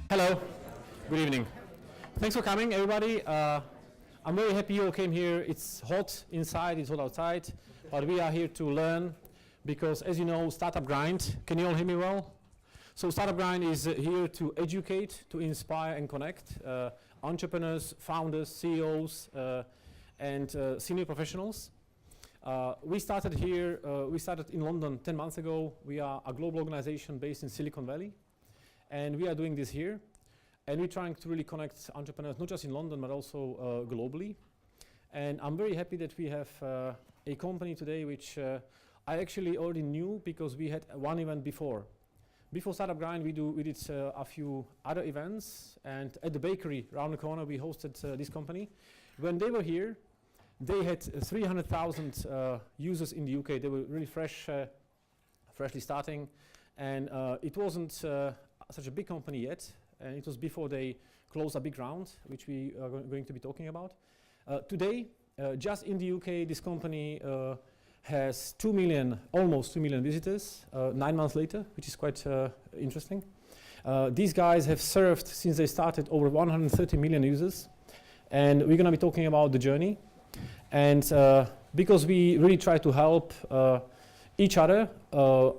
Hello, good evening. Thanks for coming, everybody. I'm very happy you all came here. It's hot inside, it's hot outside, but we are here to learn because, as you know, Startup Grind, can you all hear me well? So Startup Grind is here to educate, to inspire and connect entrepreneurs, founders, CEOs, and senior professionals. We started here, we started in London 10 months ago. We are a global organization based in Silicon Valley. And we are doing this here. And we're trying to really connect entrepreneurs, not just in London, but also globally. And I'm very happy that we have a company today which I actually already knew because we had one event before. Before Startup Grind, we did a few other events. And at the bakery around the corner, we hosted this company. When they were here, they had 300,000 users in the UK. They were really freshly starting. And it wasn't such a big company yet, and it was before they closed a big round, which we are going to be talking about. Today, just in the UK, this company has 2 million, almost 2 million visitors 9 months later, which is quite interesting. These guys have served, since they started, over 130 million users, and we're going to be talking about the journey. And because we really try to help each other.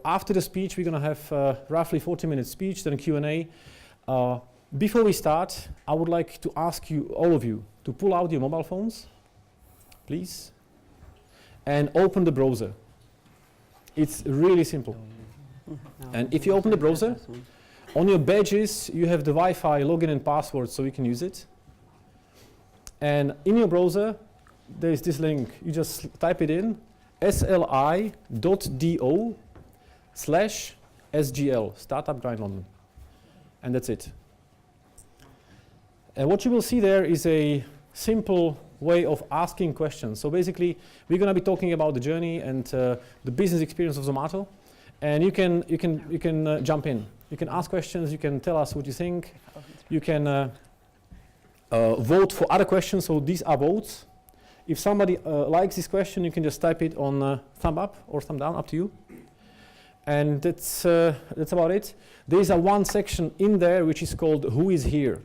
After the speech, we're going to have roughly 40-minute speech, then a Q&A. Before we start, I would like to ask you, all of you, to pull out your mobile phones, please, and open the browser. It's really simple. And if you open the browser, on your badges, you have the Wi-Fi login and password, so you can use it. And in your browser, there's this link. You just type it in. sli.do/SGL, Startup Grind London. And that's it. And what you will see there is a simple way of asking questions. So basically, we're going to be talking about the journey and the business experience of Zomato. And you can jump in. You can ask questions. You can tell us what you think. You can vote for other questions. So these are votes. If somebody likes this question, you can just type it on thumb up or thumb down, up to you. And that's about it. There is one section in there which is called Who is Here.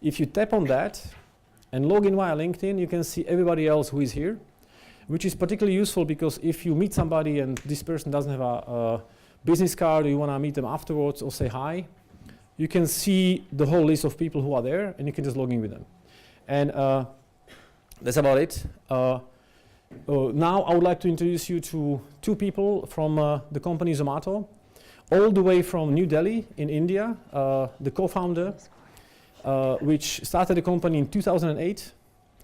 If you tap on that and log in via LinkedIn, you can see everybody else who is here, which is particularly useful because if you meet somebody and this person doesn't have a business card, or you want to meet them afterwards or say hi, you can see the whole list of people who are there and you can just log in with them. And that's about it. Now I would like to introduce you to two people from the company Zomato, all the way from New Delhi in India, the co-founder, which started the company in 2008,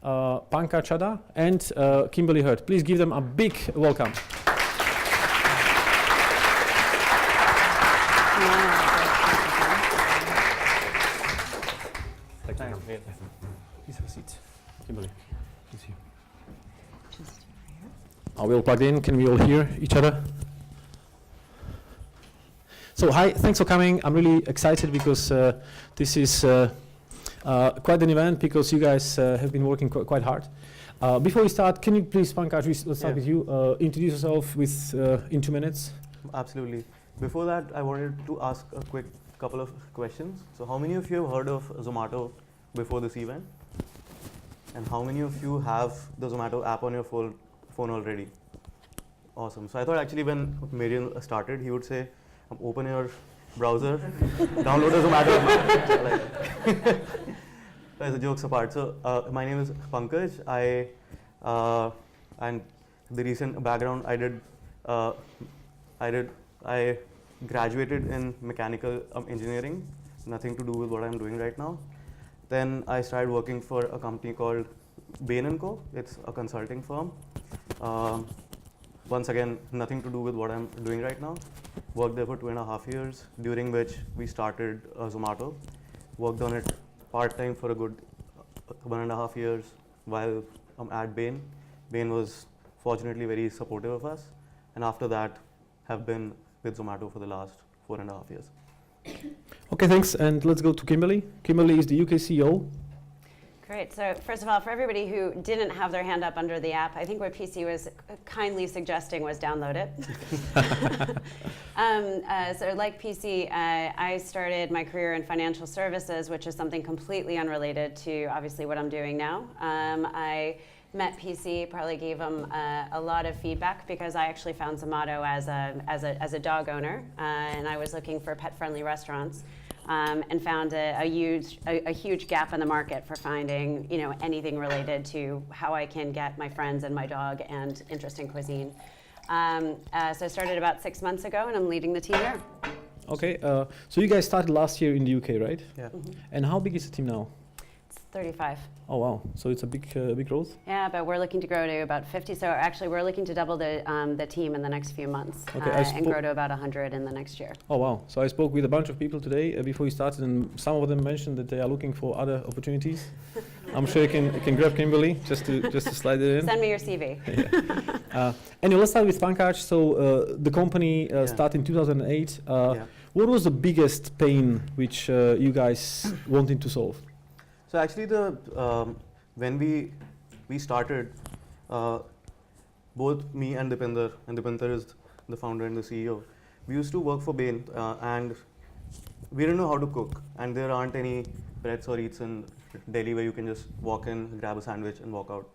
Pankaj Chadha and Kimberly Hurt. Please give them a big welcome. Thank you. Please have a seat. Kimberly. Are we all plugged in? Can we all hear each other? So hi, thanks for coming. I'm really excited because this is quite an event because you guys have been working quite hard. Before we start, can you please, Pankaj, let's start with you. Introduce yourself in 2 minutes. Absolutely. Before that, I wanted to ask a quick couple of questions. So how many of you have heard of Zomato before this event? And how many of you have the Zomato app on your phone already? Awesome. So I thought actually when Marian started, he would say, open your browser, download a Zomato app. As a jokes apart. So my name is Pankaj. And the recent background I graduated in mechanical engineering, nothing to do with what I'm doing right now. Then I started working for a company called Bain & Co. It's a consulting firm. Once again, nothing to do with what I'm doing right now. Worked there for 2.5 years, during which we started Zomato. Worked on it part-time for a good 1.5 years while at Bain. Bain was fortunately very supportive of us. And after that, have been with Zomato for the last 4.5 years. Okay, thanks. And let's go to Kimberly. Kimberly is the UK CEO. Great. So first of all, for everybody who didn't have their hand up under the app, I think what PC was kindly suggesting was download it. So like PC, I started my career in financial services, which is something completely unrelated to obviously what I'm doing now. I met PC, probably gave him a lot of feedback because I actually found Zomato as a dog owner, and I was looking for pet-friendly restaurants. And found a huge gap in the market for finding anything related to how I can get my friends and my dog and interesting cuisine. So I started about 6 months ago, and I'm leading the team here. Okay, so you guys started last year in the UK, right? Yeah. And how big is the team now? It's 35. Oh wow, so it's a big growth. Yeah, but we're looking to grow to about 50. So actually, we're looking to double the team in the next few months, Okay, and grow to about 100 in the next year. Oh wow, so I spoke with a bunch of people today before we started, and some of them mentioned that they are looking for other opportunities. I'm sure you can grab Kimberly just to slide it in. Send me your CV. Anyway, let's start with Pankaj. So the company started in 2008. What was the biggest pain which you guys wanted to solve? So actually, when we started, both me and Dipinder is the founder and the CEO. We used to work for Bain, and we didn't know how to cook. And there aren't any Breads or Eats in Delhi where you can just walk in, grab a sandwich, and walk out.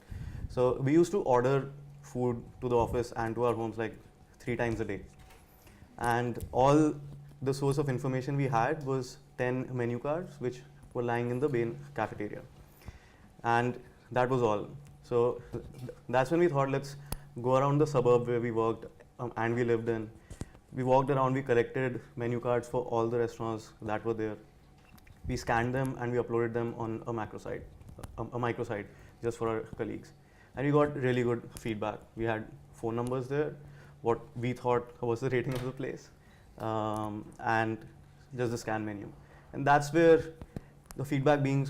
So we used to order food to the office and to our homes like 3 times a day. And all the source of information we had was 10 menu cards, which were lying in the Bain cafeteria. And that was all. So that's when we thought, let's go around the suburb where we worked and we lived in. We walked around, we collected menu cards for all the restaurants that were there. We scanned them and we uploaded them on a microsite just for our colleagues. And we got really good feedback. We had phone numbers there, what we thought was the rating of the place, and just the scan menu. And that's where the feedback being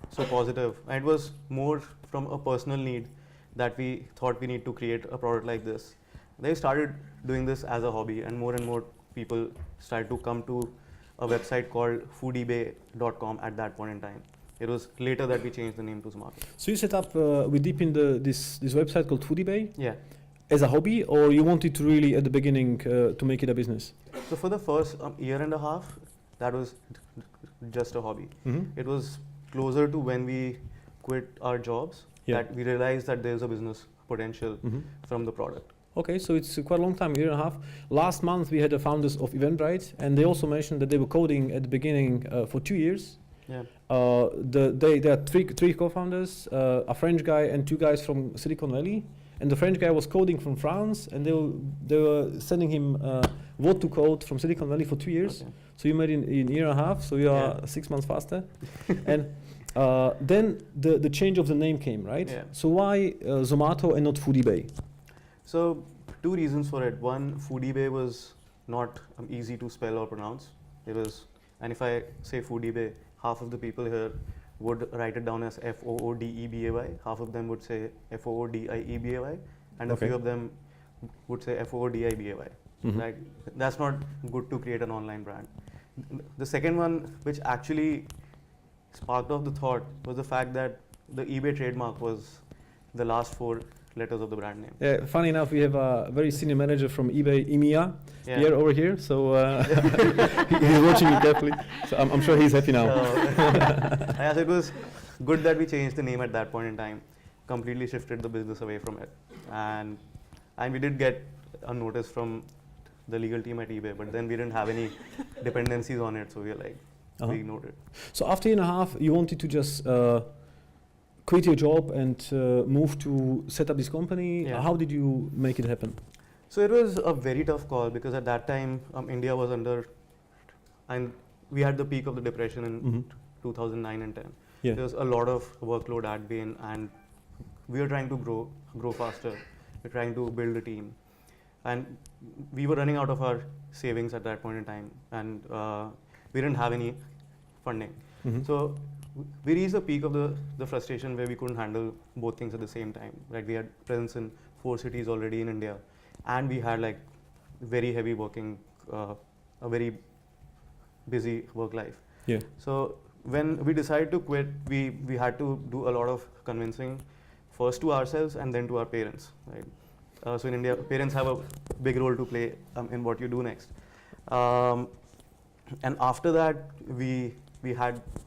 so positive. And it was more from a personal need that we thought we need to create a product like this. They started doing this as a hobby, and more people started to come to a website called foodebay.com at that point in time. It was later that we changed the name to Zomato. So you set up with Deep in this website called Foodebay? Yeah. As a hobby, or you wanted to really at the beginning to make it a business? So for the first year and a half, that was just a hobby. It was closer to when we quit our jobs that we realized that there's a business potential from the product. Okay, so it's quite a long time, year and a half. Last month we had the founders of Eventbrite, and they also mentioned that they were coding at the beginning for 2 years. Yeah. There are three co-founders, a French guy and 2 guys from Silicon Valley. And the French guy was coding from France, and they were sending him what to code from Silicon Valley for 2 years. Okay. So you made it in a year and a half, so you are 6 months faster. And then the change of the name came, right? Yeah. So why Zomato and not Foodebay? So 2 reasons for it. One, Foodebay was not easy to spell or pronounce. It was, and if I say Foodebay, half of the people here would write it down as Foodebay. Half of them would say Foodiebay, and a few of them would say Foodibay. Right? That's not good to create an online brand. The second one, which actually sparked off the thought, was the fact that the eBay trademark was the last 4 letters of the brand name. Yeah, funny enough, we have a very senior manager from eBay, EMEA, here over here. So he's watching it carefully. So I'm sure he's happy now. Yes, it was good that we changed the name at that point in time. Completely shifted the business away from it, and we did get a notice from the legal team at eBay, but then we didn't have any dependencies on it, so we were like, we ignored it. So after a year and a half, you wanted to just quit your job and move to set up this company. Yeah. How did you make it happen? So it was a very tough call because at that time India was under, and we had the peak of the depression in 2009 and 10. Yeah. There was a lot of workload at Bain, and we were trying to grow faster. We're trying to build a team, and we were running out of our savings at that point in time, and we didn't have any funding. So we reached the peak of the frustration where we couldn't handle both things at the same time. Like we had presence in 4 cities already in India, and we had like very heavy working, a very busy work life. Yeah. So when we decided to quit, we had to do a lot of convincing, first to ourselves and then to our parents. Right. So in India, parents have a big role to play in what you do next. And after that, we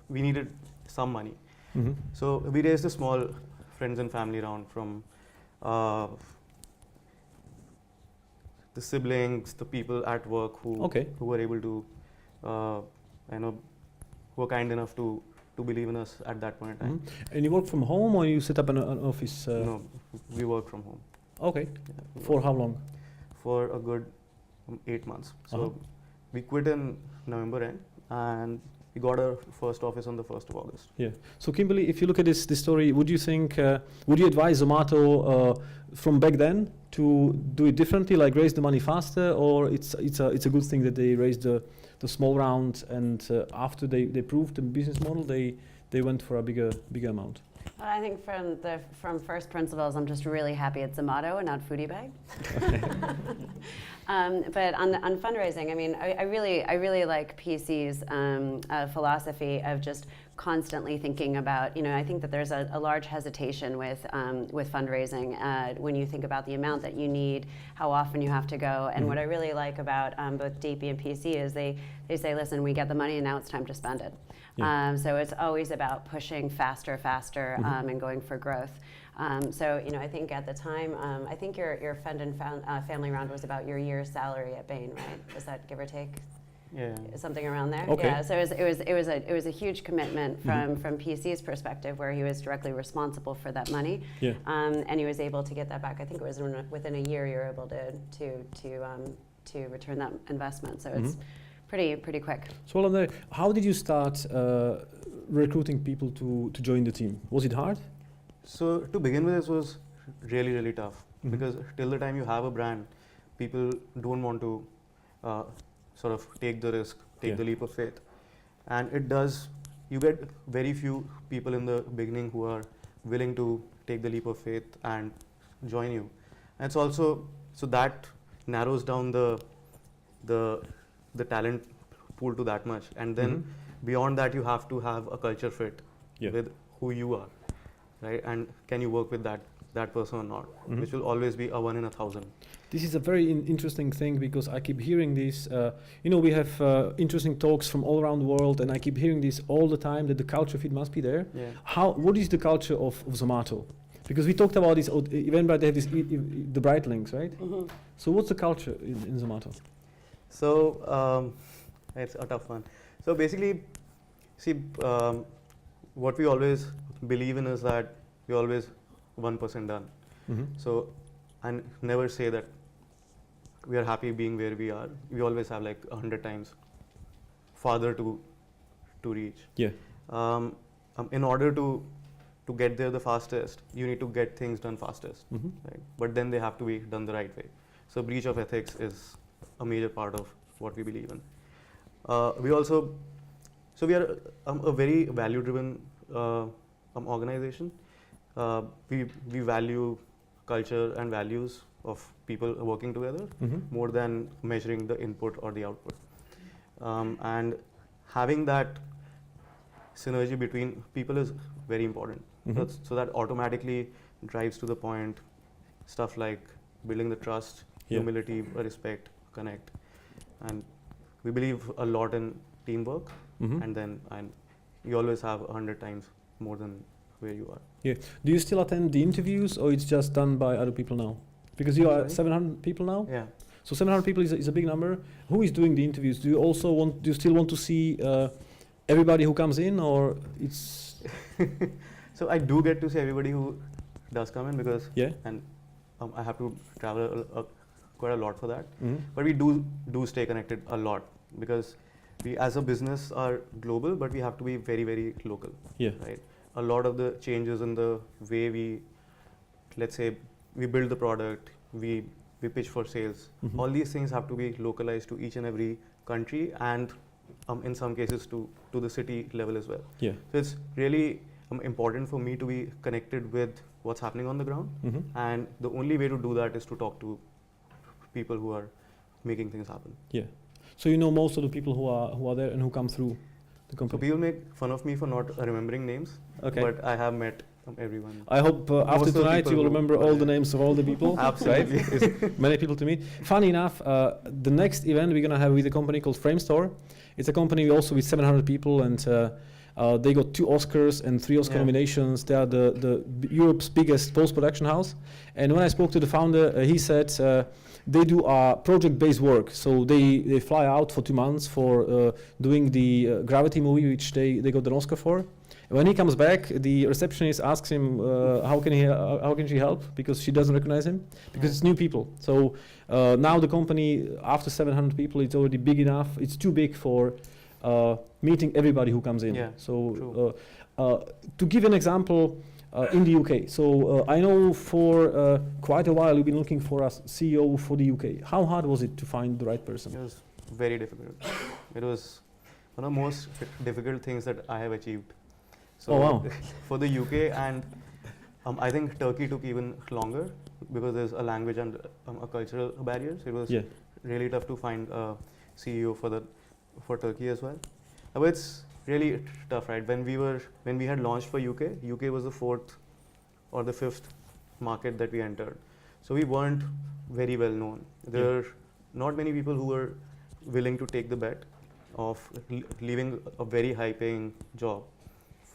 needed some money. Mm-hmm. So we raised a small friends and family round from the siblings, the people at work who were able to, who were kind enough to believe in us at that point in time. Mm-hmm. And you work from home, or you set up an office? No, we work from home. Okay. Yeah, For how long? For a good 8 months. So we quit in November end, and we got our first office on the 1st of August. Yeah. So Kimberly, if you look at this story, would you think, would you advise Zomato from back then to do it differently, like raise the money faster, or it's a good thing that they raised the small round, and after they proved the business model, they went for a bigger amount? Well, I think from first principles, I'm just really happy it's Zomato and not Foodie Bag. But on fundraising, I mean, I really like PC's philosophy of just constantly thinking about, I think that there's a large hesitation with fundraising when you think about the amount that you need, how often you have to go. And what I really like about both DP and PC is they say, listen, we get the money and now it's time to spend it. Yeah. So it's always about pushing faster, and going for growth. So I think at the time, I think your friend and family round was about your year's salary at Bain, right? Was that give or take? Yeah. Something around there. Okay. Yeah. So it was a huge commitment from PC's perspective, where he was directly responsible for that money. Yeah. And he was able to get that back. I think it was within a year you were able to return that investment. So it's pretty quick. So Alan, how did you start recruiting people to join the team? Was it hard? So to begin with, this was really, really tough because till the time you have a brand, people don't want to sort of take the risk, take the leap of faith. And you get very few people in the beginning who are willing to take the leap of faith and join you. And it's also, so that narrows down the talent pool to that much. And then beyond that, you have to have a culture fit with who you are, right? And can you work with that person or not, which will always be a 1 in 1,000. This is a very interesting thing because I keep hearing this. We have interesting talks from all around the world, and I keep hearing this all the time that the culture fit must be there. Yeah. What is the culture of Zomato? Because we talked about this Eventbrite, they have this the Bright Links, right? So what's the culture in Zomato? So it's a tough one. So basically, see, what we always believe in is that we always 1% done. So I never say that we are happy being where we are. We always have like 100 times farther to reach. Yeah. In order to get there the fastest, you need to get things done fastest, right? But then they have to be done the right way. So breach of ethics is a major part of what we believe in. We are a very value-driven organization. We value culture and values of people working together more than measuring the input or the output. And having that synergy between people is very important. So that automatically drives to the point stuff like building the trust, humility, respect, connect. And we believe a lot in teamwork, and you always have 100 times more than where you are. Yeah. Do you still attend the interviews, or it's just done by other people now? Because you are 700 people now. Yeah. So 700 people is a big number. Who is doing the interviews? Do you still want to see everybody who comes in, or it's? So I do get to see everybody who does come in because I have to travel quite a lot for that. But we do stay connected a lot because we as a business are global, but we have to be very, very local. Yeah. Right. A lot of the changes in the way let's say we build the product, we pitch for sales. All these things have to be localized to each and every country, and in some cases to the city level as well. Yeah. So it's really important for me to be connected with what's happening on the ground, and the only way to do that is to talk to people who are making things happen. Yeah. So you know most of the people who are there and who come through the company. So people make fun of me for not remembering names, but I have met everyone. I hope Most after of the tonight people you will who remember were all the there. names of all the people. Absolutely. Right? It's many people to meet. Funny enough, the next event we're gonna have with a company called Framestore. It's a company also with 700 people, and they got 2 Oscars and 3 Oscar Yeah. nominations. They are the Europe's biggest post-production house. And when I spoke to the founder, he said they do project-based work. So they fly out for 2 months for doing the Gravity movie, which they got an Oscar for. When he comes back, the receptionist asks him how can she help, because she doesn't recognize him, because it's new people. So now the company, after 700 people, it's already big enough. It's too big for meeting everybody who comes in. Yeah, So to give an example, in the UK. So I know for quite a while you've been looking for a CEO for the UK. How hard was it to find the right It person? was very difficult. It was one of the most difficult things that I have achieved. So Oh, wow. for the UK, and I think Turkey took even longer because there's a language and a cultural barriers. It was Yeah. really tough to find a CEO for Turkey as well. But it's really tough, right? When we had launched for UK was the 4th or the 5th market that we entered. So we weren't very well known. There Yeah. were not many people who were willing to take the bet of leaving a very high paying job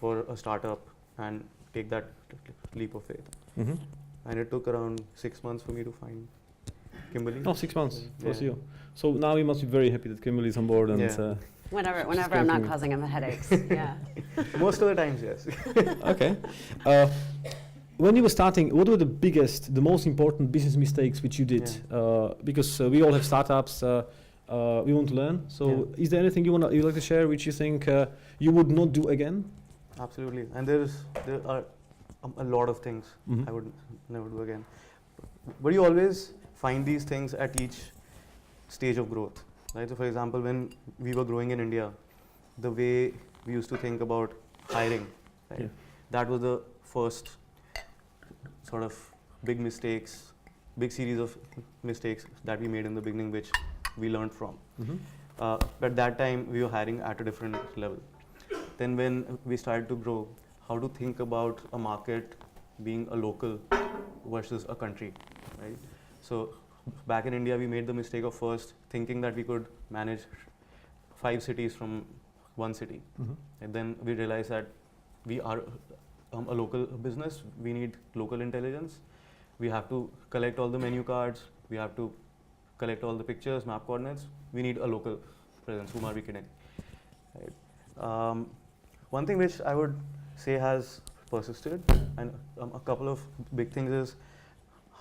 for a startup and take that leap of faith. Mm-hmm. And it took around 6 months for me to find Kimberly. Oh, 6 months for Yeah. CEO. So now you must be very happy that Kimberly is on board and. Yeah. Whenever I'm thanking not me. causing him headaches. Yeah. Most of the times, yes. Okay. When you were starting, what were the biggest, the most important business mistakes which you did? Because we all have startups, we want to learn. So, Yeah. is there anything you'd like to share which you think you would not do again? Absolutely. And there are a lot of things Mhm. I would never do again. But you always find these things at each stage of growth. Right? So, for example, when we were growing in India, the way we used to think about hiring, right? Yeah. That was the first sort of big series of mistakes that we made in the beginning, which we learned from. Mm-hmm. But at that time, we were hiring at a different level. Then when we started to grow, how to think about a market being a local versus a country, right? So back in India, we made the mistake of first thinking that we could manage 5 cities from one city. Mm-hmm. And then we realized that we are a local business. We need local intelligence. We have to collect all the menu cards. We have to collect all the pictures, map coordinates. We need a local presence. Whom are we kidding? Right. One thing which I would say has persisted, and a couple of big things, is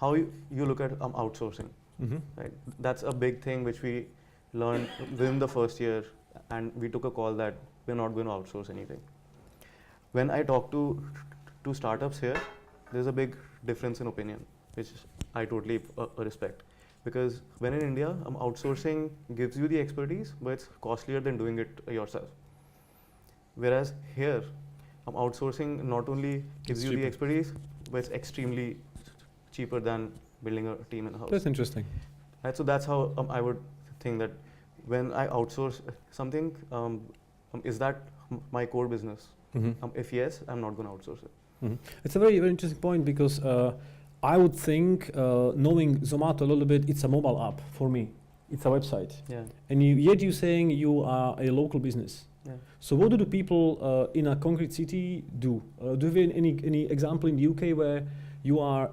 how you look at outsourcing. Mm-hmm. Right. That's a big thing which we learned within the first year, and we took a call that we're not going to outsource anything. When I talk to startups here, there's a big difference in opinion, which I totally respect. Because when in India, outsourcing gives you the expertise, but it's costlier than doing it yourself. Whereas here, outsourcing not only gives you the expertise, but it's extremely cheaper than building a team in-house. That's interesting. Right, so that's how I would think that when I outsource something, is that my core business? Mm-hmm. If yes, I'm not going to outsource it. Mm-hmm. It's a very, very interesting point, because I would think, knowing Zomato a little bit, it's a mobile app for me. It's a website. Yeah. And yet you're saying you are a local business. Yeah. So what do the people in a concrete city do? Do you have any example in the UK where you are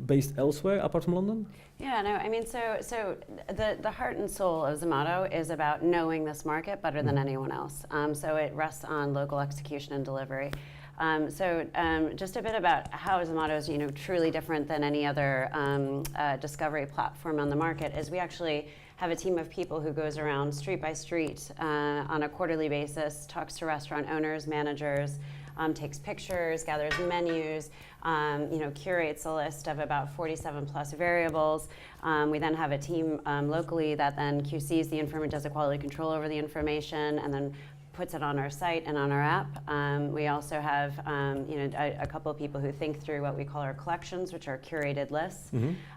based elsewhere apart from London? Yeah, no, I mean, so the heart and soul of Zomato is about knowing this market better than anyone else. So it rests on local execution and delivery. Just a bit about how Zomato is, truly different than any other discovery platform on the market is we actually have a team of people who goes around street by street on a quarterly basis, talks to restaurant owners, managers, takes pictures, gathers menus, curates a list of about 47 plus variables. We then have a team locally that then QCs the information, does a quality control over the information, and then puts it on our site and on our app. We also have a couple of people who think through what we call our collections, which are curated lists.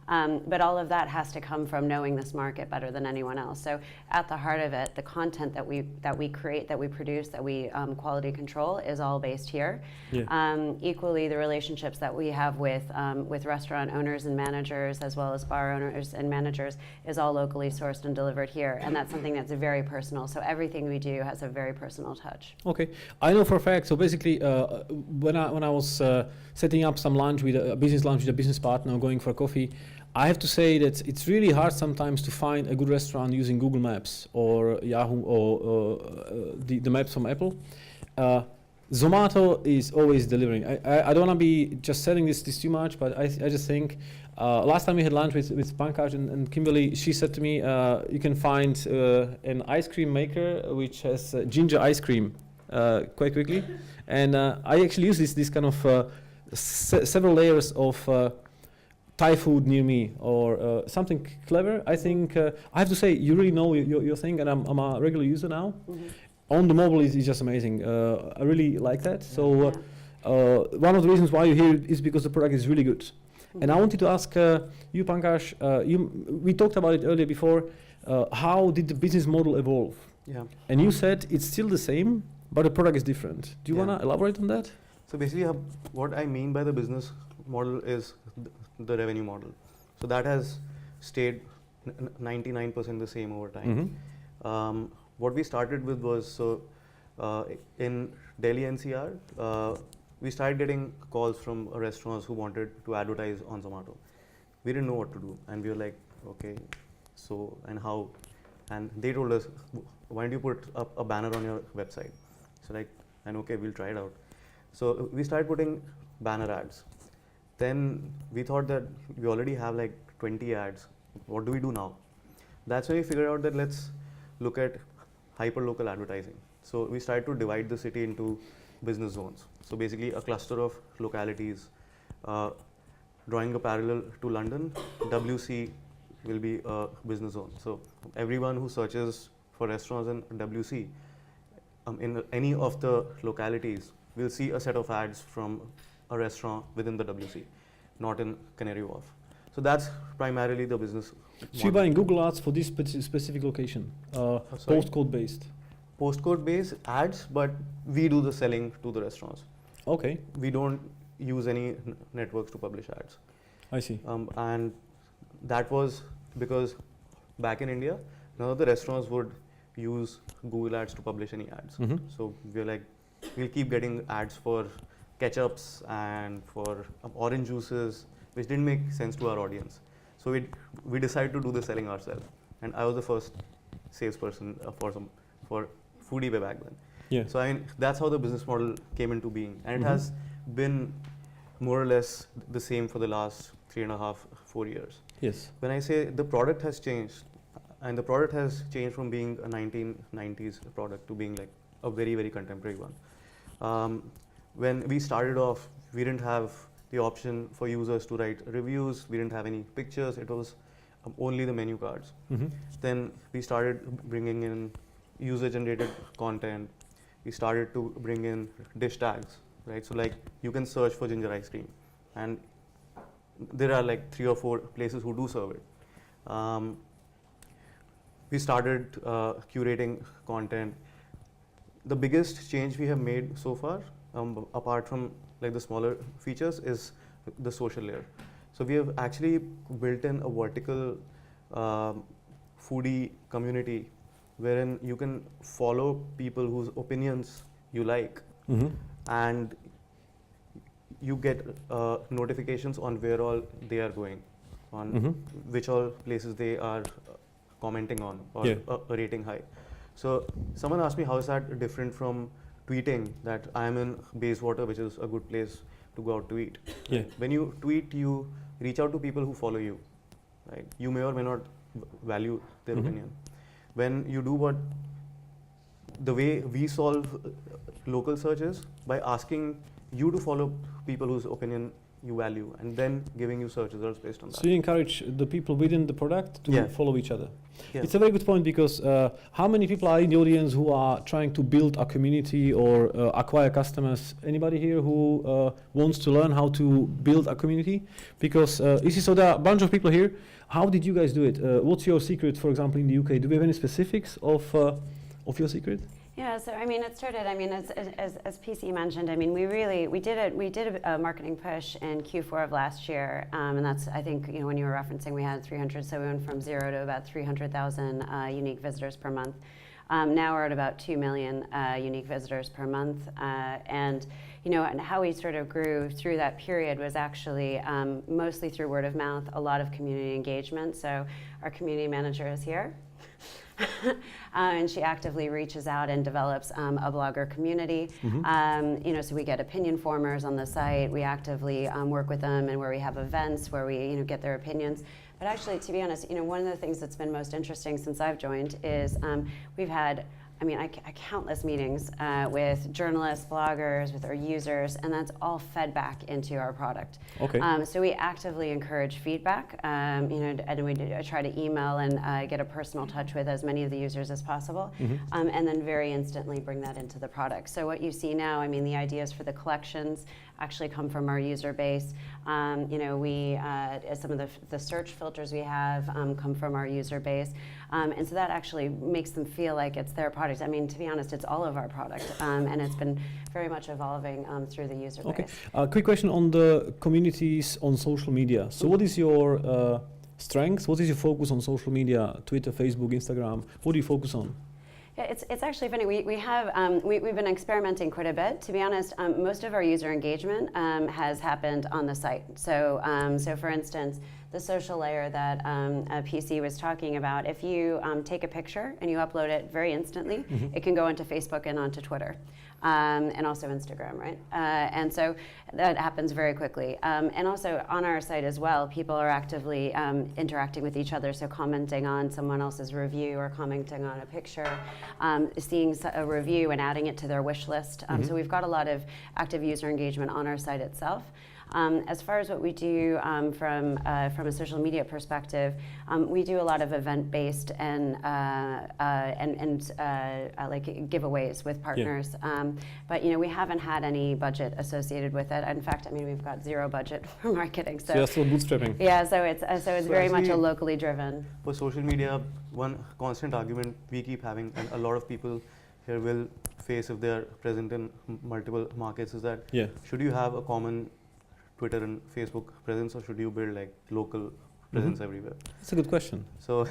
But all of that has to come from knowing this market better than anyone else. So at the heart of it, the content that we create, that we produce, that we quality control is all based here. Yeah. Equally, the relationships that we have with restaurant owners and managers, as well as bar owners and managers, is all locally sourced and delivered here. And that's something that's very personal. So everything we do has a very personal touch. Okay, I know for a fact. So basically, when I was setting up some lunch with a business lunch with a business partner, going for coffee, I have to say that it's really hard sometimes to find a good restaurant using Google Maps or Yahoo or the maps from Apple. Zomato is always delivering. I don't want to be just selling this too much, but I just think last time we had lunch with Pankaj and Kimberly, she said to me, you can find an ice cream maker which has ginger ice cream quite quickly. And I actually use this kind of several layers of Thai food near me or something clever. I think I have to say you really know your thing, and I'm a regular user now. On the mobile is just amazing. I really like that. So one of the reasons why you're here is because the product is really good. And I wanted to ask you, Pankaj, we talked about it earlier before, how did the business model evolve? Yeah. And you said it's still the same, but the product is different. Do you want to elaborate on that? So basically, what I mean by the business model is the revenue model. So that has stayed 99% the same over time. What we started with was, in Delhi NCR, we started getting calls from restaurants who wanted to advertise on Zomato. We didn't know what to do, and we were like, okay, so, and how? And they told us, why don't you put up a banner on your website? So like, and okay, we'll try it out. So we started putting banner ads. Then we thought that we already have like 20 ads. What do we do now? That's when we figured out that let's look at hyper-local advertising. So we started to divide the city into business zones. So basically a cluster of localities. Drawing a parallel to London, WC will be a business zone. So everyone who searches for restaurants in WC, in any of the localities, will see a set of ads from a restaurant within the WC, not in Canary Wharf. So that's primarily the business. So you're buying Google Ads for this specific location, postcode based? Postcode based ads, but we do the selling to the restaurants. Okay. We don't use any networks to publish ads. I see. And that was because back in India, none of the restaurants would use Google Ads to publish any ads. So we're like, we'll keep getting ads for ketchups and for orange juices, which didn't make sense to our audience. So we decided to do the selling ourselves. And I was the first salesperson for foodie way back then. Yeah. So I mean, that's how the business model came into being. And it has been more or less the same for the last 3.5, 4 years. Yes. When I say the product has changed, and the product has changed from being a 1990s product to being like a very, very contemporary one. When we started off, we didn't have the option for users to write reviews. We didn't have any pictures. It was only the menu cards. Then we started bringing in user-generated content. We started to bring in dish tags, right? So like you can search for ginger ice cream, and there are like 3 or 4 places who do serve it. We started curating content. The biggest change we have made so far, apart from like the smaller features, is the social layer. So we have actually built in a vertical foodie community wherein you can follow people whose opinions you like, and you get notifications on where all they are going, on which all places they are commenting on or rating high. So someone asked me, how is that different from tweeting that I am in Bayswater, which is a good place to go out to eat? Yeah. When you tweet, you reach out to people who follow you, right? You may or may not value their opinion. When you do the way we solve local searches, by asking you to follow people whose opinion you value, and then giving you search results based on that. So you encourage the people within the product to Yeah. follow each other. Yeah. It's a very good point because how many people are in the audience who are trying to build a community or acquire customers? Anybody here who wants to learn how to build a community? Because so there are a bunch of people here. How did you guys do it? What's your secret, for example, in the UK? Do we have any specifics of your secret? Yeah, so I mean, it started. I mean, as PC mentioned, I mean, we did a marketing push in Q4 of last year, and that's, I think, when you were referencing, we had 300, so we went from 0 to about 300,000 unique visitors per month. Now we're at about 2 million unique visitors per month, and how we sort of grew through that period was actually mostly through word of mouth, a lot of community engagement. So our community manager is here. And she actively reaches out and develops a blogger community. So we get opinion formers on the site. We actively work with them, and where we have events where we get their opinions. But actually, to be honest, one of the things that's been most interesting since I've joined is we've had, countless meetings with journalists, bloggers, with our users, and that's all fed back into our product. Okay. So we actively encourage feedback, and we try to email and get a personal touch with as many of the users as possible, and then very instantly bring that into the product. So what you see now, the ideas for the collections actually come from our user base. Some of the search filters we have come from our user base. And so that actually makes them feel like it's their product. To be honest, it's all of our product, and it's been very much evolving through the user Okay. base. Quick question on the communities on social media. So what is your strengths? What is your focus on social media? Twitter, Facebook, Instagram? What do you focus on? Yeah, it's actually funny. We've been experimenting quite a bit. To be honest, most of our user engagement has happened on the site. So for instance, the social layer that PC was talking about, if you take a picture and you upload it very instantly, it can go into Facebook and onto Twitter. And also Instagram, right? And so that happens very quickly. And also on our site as well, people are actively interacting with each other, so commenting on someone else's review or commenting on a picture, seeing a review and adding it to their wish list. So we've got a lot of active user engagement on our site itself. As far as what we do from a social media perspective, we do a lot of event-based and like giveaways with partners. But we haven't had any budget associated with it. In fact, we've got zero budget for marketing. So you're still bootstrapping. Yeah, so it's very much a locally driven. For social media, one constant argument we keep having, and a lot of people here will face if they're present in multiple markets, is that should you have a common Twitter and Facebook presence, or should you build like local presence everywhere? That's a good question. So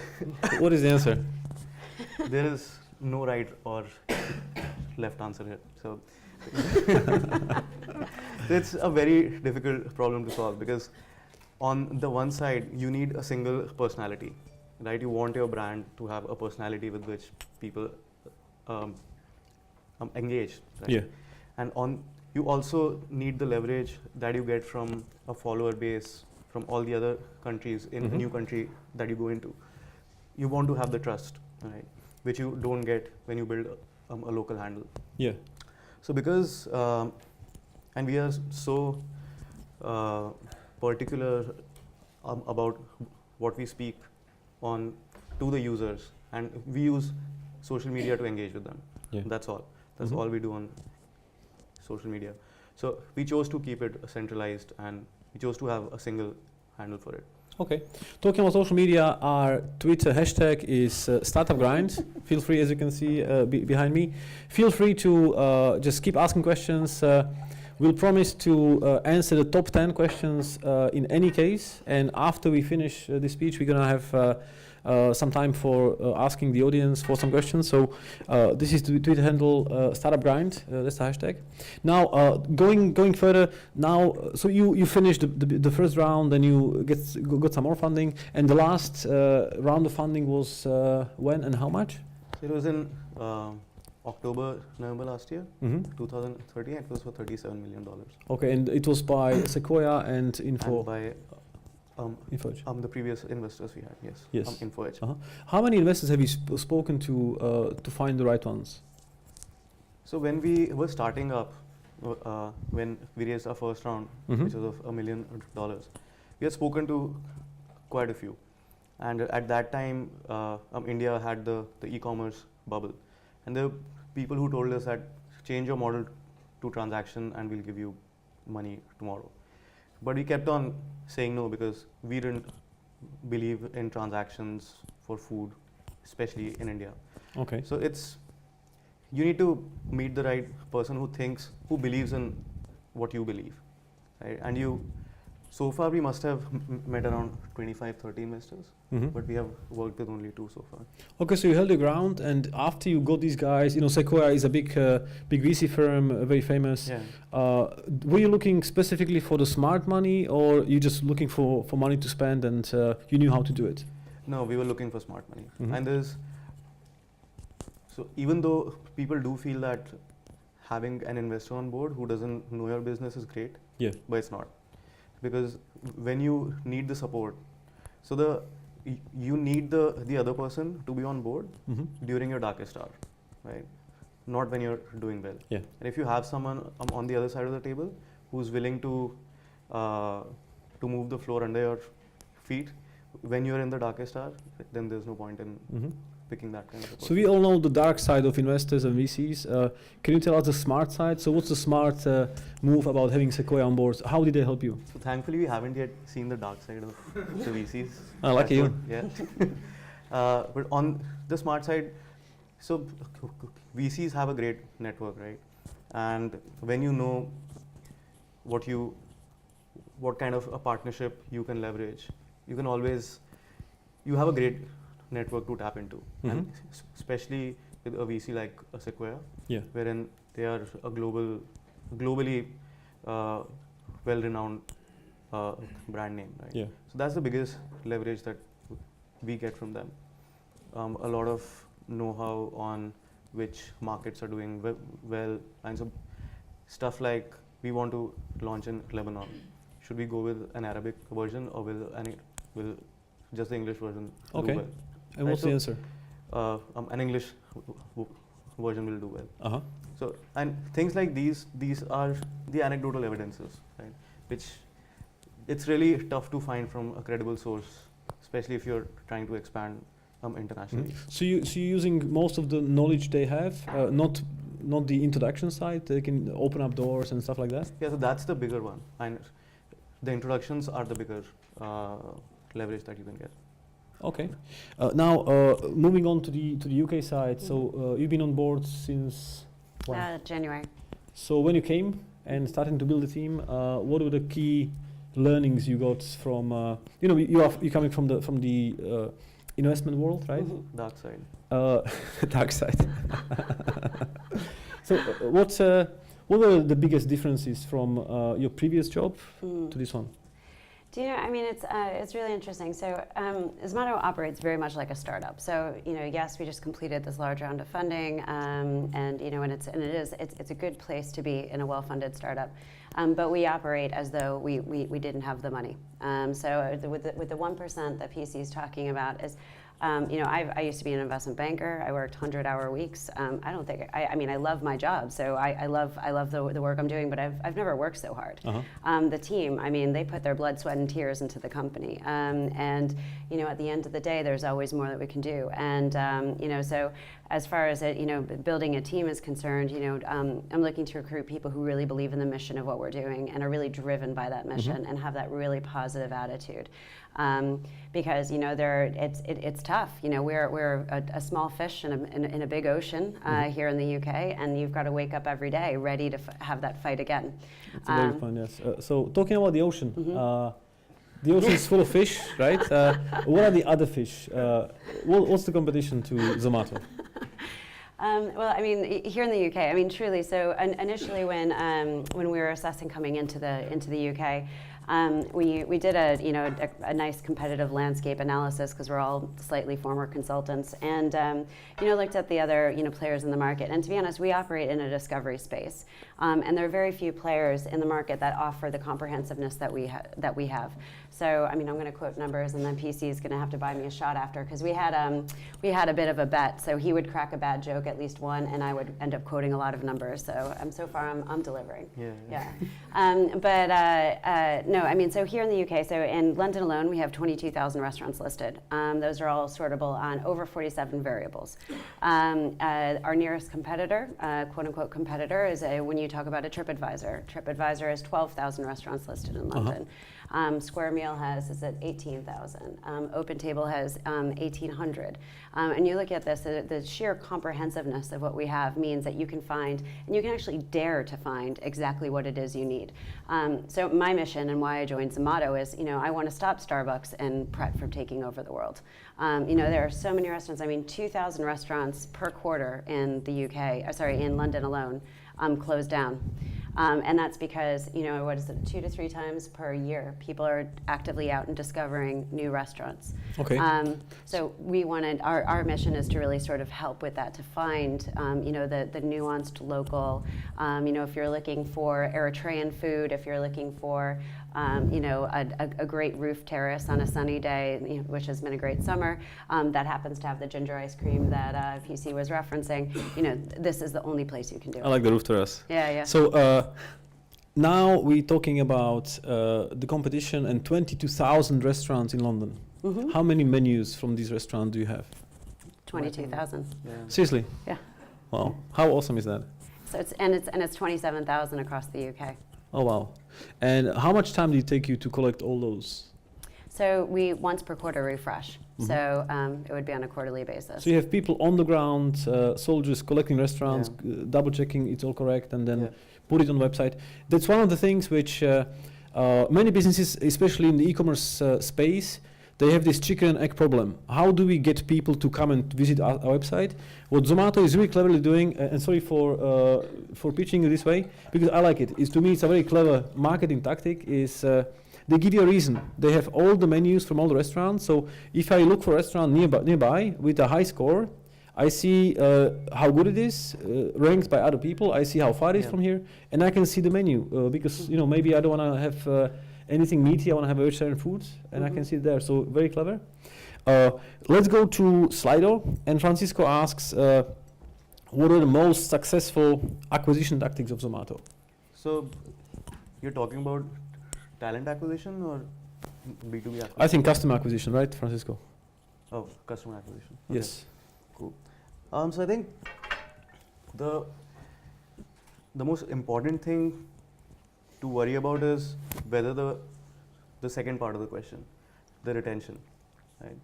what is the answer? There is no right or left answer here. So it's a very difficult problem to solve, because on the one side you need a single personality, right? You want your brand to have a personality with which people engage, right? Yeah. And you also need the leverage that you get from a follower base from all the other countries in a new country that you go into. You want to have the trust, right? Which you don't get when you build a local handle. Yeah. So because, and we are so particular about what we speak on to the users, and we use social media to engage with them. Yeah. That's all. That's all we do on social media. So we chose to keep it centralized, and we chose to have a single handle for it. Okay. Talking about social media, our Twitter hashtag is StartupGrind. Feel free, as you can see behind me, feel free to just keep asking questions. We'll promise to answer the top 10 questions in any case. And after we finish this speech, we're going to have some time for asking the audience for some questions. So this is the Twitter handle, StartupGrind. That's the hashtag. Now, going further. Now, so you finished the first round, and you got some more funding. And the last round of funding was when and how much? It was in October, November last year, 2013. It was for $37 million. Okay, and it was by Sequoia and Info. And by InfoEdge. the previous investors we had, yes. Yes. InfoEdge. How many investors have you spoken to find the right ones? So when we were starting up, when we raised our first round, Mhm. which was of $1 million, we had spoken to quite a few. And at that time, India had the e-commerce bubble. And there were people who told us that change your model to transaction and we'll give you money tomorrow. But we kept on saying no because we didn't believe in transactions for food, especially in India. Okay. So you need to meet the right person who believes in what you believe, right? And so far we must have met around 25, 30 investors, Mhm. but we have worked with only 2 so far. Okay, so you held the ground, and after you got these guys, Sequoia is a big VC firm, very famous. Yeah. Were you looking specifically for the smart money, or you just looking for money to spend, and you knew how to do it? No, we were looking for smart money. Mhm. And so even though people do feel that having an investor on board who doesn't know your business is great, Yeah. but it's not. Because when you need the support, so you need the other person to be on board Mm-hmm. during your darkest hour, right? Not when you're doing well. Yeah. And if you have someone on the other side of the table who's willing to move the floor under your feet when you're in the darkest hour, then there's no point in Mm-hmm. picking that kind of support. So we all know the dark side of investors and VCs. Can you tell us the smart side? So what's the smart move about having Sequoia on board? How did they help you? So thankfully, we haven't yet seen the dark side of the VCs. Lucky you. Yeah. But on the smart side, so VCs have a great network, right? And when you know what kind of a partnership you can leverage, you have a great network to tap into. And especially with a VC like a Sequoia, Yeah. wherein they are a globally well-renowned brand name, right? Yeah. So that's the biggest leverage that we get from them. A lot of know-how on which markets are doing well, and so stuff like we want to launch in Lebanon. Should we go with an Arabic version or will just the English version Okay. do well? And what's the answer? An English version will do well. Uh-huh. So, and things like these are the anecdotal evidences, right? Which it's really tough to find from a credible source, especially if you're trying to expand internationally. So you're using most of the knowledge they have, not the introduction side. They can open up doors and stuff like that. Yeah, so that's the bigger one, and the introductions are the bigger leverage that you can get. Okay. Now moving on to the UK side. So you've been on board since when? January. So when you came and starting to build the team, what were the key learnings you got from? You're coming from the investment world, right? Dark side. Dark side. So what were the biggest differences from your previous job to this one? Do you know? I mean, it's really interesting. So Zomato operates very much like a startup. So yes, we just completed this large round of funding, and it's a good place to be in a well-funded startup. But we operate as though we didn't have the money. So with the 1% that PC is talking about is. I used to be an investment banker. I worked 100-hour weeks. I love my job, so I love the work I'm doing, but I've never worked so hard. Uh-huh. The team, they put their blood, sweat, and tears into the company. And at the end of the day, there's always more that we can do. And so as far as building a team is concerned, I'm looking to recruit people who really believe in the mission of what we're doing and are really driven by that mission and have that really positive attitude. Because it's tough. We're a small fish in a big ocean here in the UK, and you've got to wake up every day ready to have that fight again. It's a very fun, yes. So talking about the ocean, the ocean is full of fish, right? What are the other fish? What's the competition to Zomato? Here in the UK, truly. So initially, when we were assessing coming into the UK, we did a nice competitive landscape analysis because we're all slightly former consultants, and looked at the other players in the market. And to be honest, we operate in a discovery space, and there are very few players in the market that offer the comprehensiveness that we have. So, I mean, I'm going to quote numbers, and then PC is going to have to buy me a shot after, because we had a bit of a bet. So he would crack a bad joke, at least one, and I would end up quoting a lot of numbers. So so far I'm delivering. Yeah. No, I mean, so here in the UK, so in London alone, we have 22,000 restaurants listed. Those are all sortable on over 47 variables. Our nearest competitor, quote unquote competitor, is when you talk about a TripAdvisor. TripAdvisor has 12,000 restaurants listed in London. Square Meal is at 18,000. OpenTable has 1,800. And you look at this, the sheer comprehensiveness of what we have means that you can find, and you can actually dare to find exactly what it is you need. So my mission and why I joined Zomato is, I want to stop Starbucks and Pret from taking over the world. There are so many restaurants. I mean, 2,000 restaurants per quarter in the UK, in London alone, closed down. And that's because, 2 to 3 times per year, people are actively out and discovering new restaurants. Okay. So we wanted, our mission is to really sort of help with that, to find, the nuanced local, if you're looking for Eritrean food, if you're looking for, a great roof terrace on a sunny day, which has been a great summer, that happens to have the ginger ice cream that PC was referencing, this is the only place you can do it. I like the roof terrace. Yeah. So now we're talking about the competition and 22,000 restaurants in London. Mm-hmm. How many menus from these restaurants do you have? 22,000. Yeah. Seriously? Yeah. Wow. How awesome is that? So it's 27,000 across the UK. Oh, wow. And how much time did it take you to collect all those? So we once per quarter refresh. Mhm. So it would be on a quarterly basis. So you have people on the ground, soldiers collecting restaurants, double checking it's all correct, and then put it on the website. That's one of the things which many businesses, especially in the e-commerce space, they have this chicken and egg problem. How do we get people to come and visit our website? What Zomato is really cleverly doing, and sorry for pitching it this way, because I like it, is to me it's a very clever marketing tactic, is they give you a reason. They have all the menus from all the restaurants, so if I look for a restaurant nearby with a high score, I see how good it is, ranked by other people, I see how far it is from here, and I can see the menu, because maybe I don't want to have anything meaty, I want to have vegetarian food, and I can see it there, so very clever. Let's go to Slido, and Francisco asks, what are the most successful acquisition tactics of Zomato? So you're talking about talent acquisition or B2B acquisition? I think customer acquisition, right, Francisco? Oh, customer acquisition. Okay. Yes. Cool. So I think the most important thing to worry about is whether the second part of the question, the retention, right?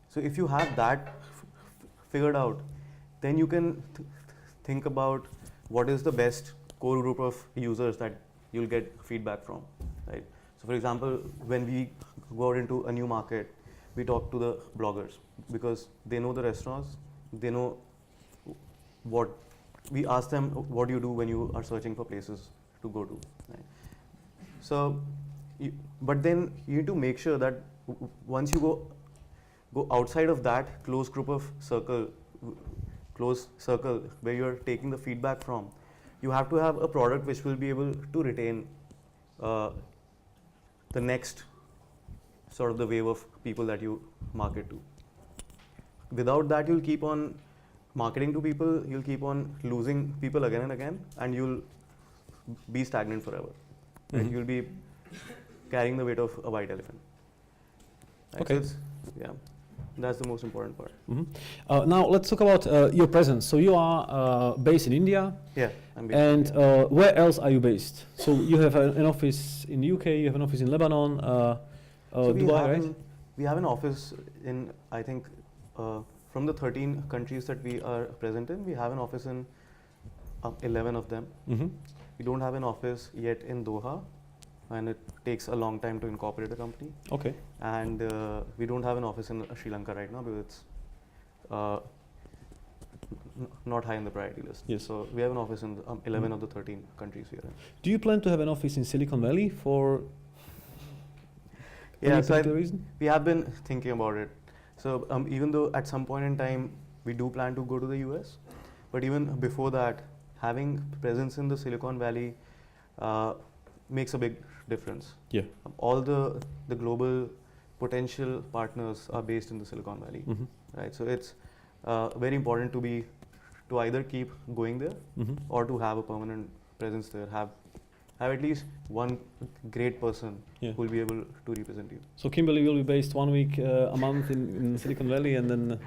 So if you have that figured out, then you can think about what is the best core group of users that you'll get feedback from, right? So for example, when we go out into a new market, we talk to the bloggers because they know the restaurants, they know what, we ask them what you do when you are searching for places to go to, right? So, but then you need to make sure that once you go outside of that close circle where you're taking the feedback from, you have to have a product which will be able to retain the next sort of the wave of people that you market to. Without that, you'll keep on marketing to people, you'll keep on losing people again and again, and you'll be stagnant forever. Right? Mm-hmm. You'll be carrying the weight of a white elephant. Right? Okay. So that's the most important part. Mm-hmm. Now let's talk about your presence. So you are based in India. Yeah, I'm based And in India. where else are you based? So you have an office in the UK, you have an office in Lebanon, So Dubai, right? we have an office in, I think, from the 13 countries that we are present in, we have an office in 11 of them. Mm-hmm. We don't have an office yet in Doha, and it takes a long time to incorporate a company. Okay. And we don't have an office in Sri Lanka right now because it's not high on the priority list. Yes. So we have an office in 11 of the 13 countries we are in. Do you plan to have an office in Silicon Valley for any So particular reason? we have been thinking about it. So even though at some point in time we do plan to go to the US, but even before that, having presence in the Silicon Valley makes a big difference. Yeah. All the global potential partners are based in the Silicon Valley, right? So it's very important to either keep going there or to have a permanent presence there, have at least one great person Yeah. who will be able to represent you. So Kimberly will be based 1 week a month in Silicon Valley, and then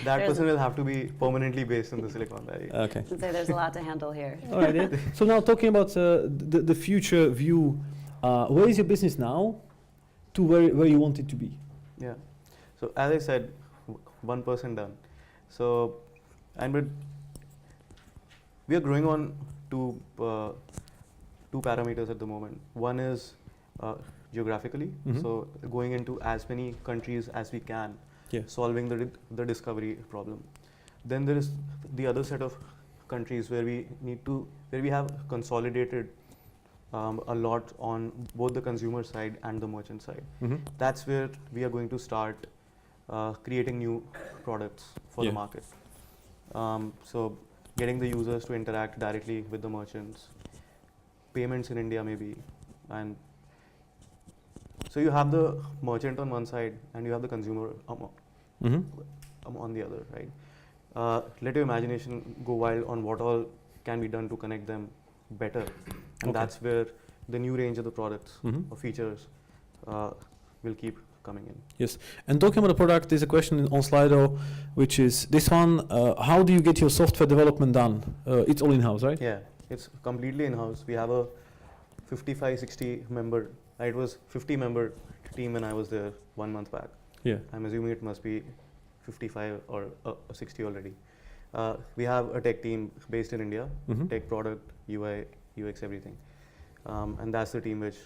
That There's person will have to be permanently based in the Silicon Valley. okay. I'd say there's a lot to handle here. All right. Yeah. So now talking about the future view, where is your business now, to where you want it to be? Yeah. So as I said, 1% done. So, but we are growing on two parameters at the moment. One is geographically, so going into as many countries as we can, solving the discovery problem. Then there is the other set of countries where we have consolidated a lot on both the consumer side and the merchant side. That's where we are going to start creating new products for the market. So getting the users to interact directly with the merchants, payments in India maybe, and so you have the merchant on one side and you have the consumer on the other, right? Let your imagination go wild on what all can be done to connect them better, and that's where the new range of the products or features will keep coming in. Yes, and talking about the product, there's a question on Slido, which is this one: how do you get your software development done? It's all in-house, right? Yeah, it's completely in-house. We have a 55-60 member. It was 50-member team when I was there 1 month back. Yeah. I'm assuming it must be 55 or 60 already. We have a tech team based in India, tech, product, UI, UX, everything. And that's the team which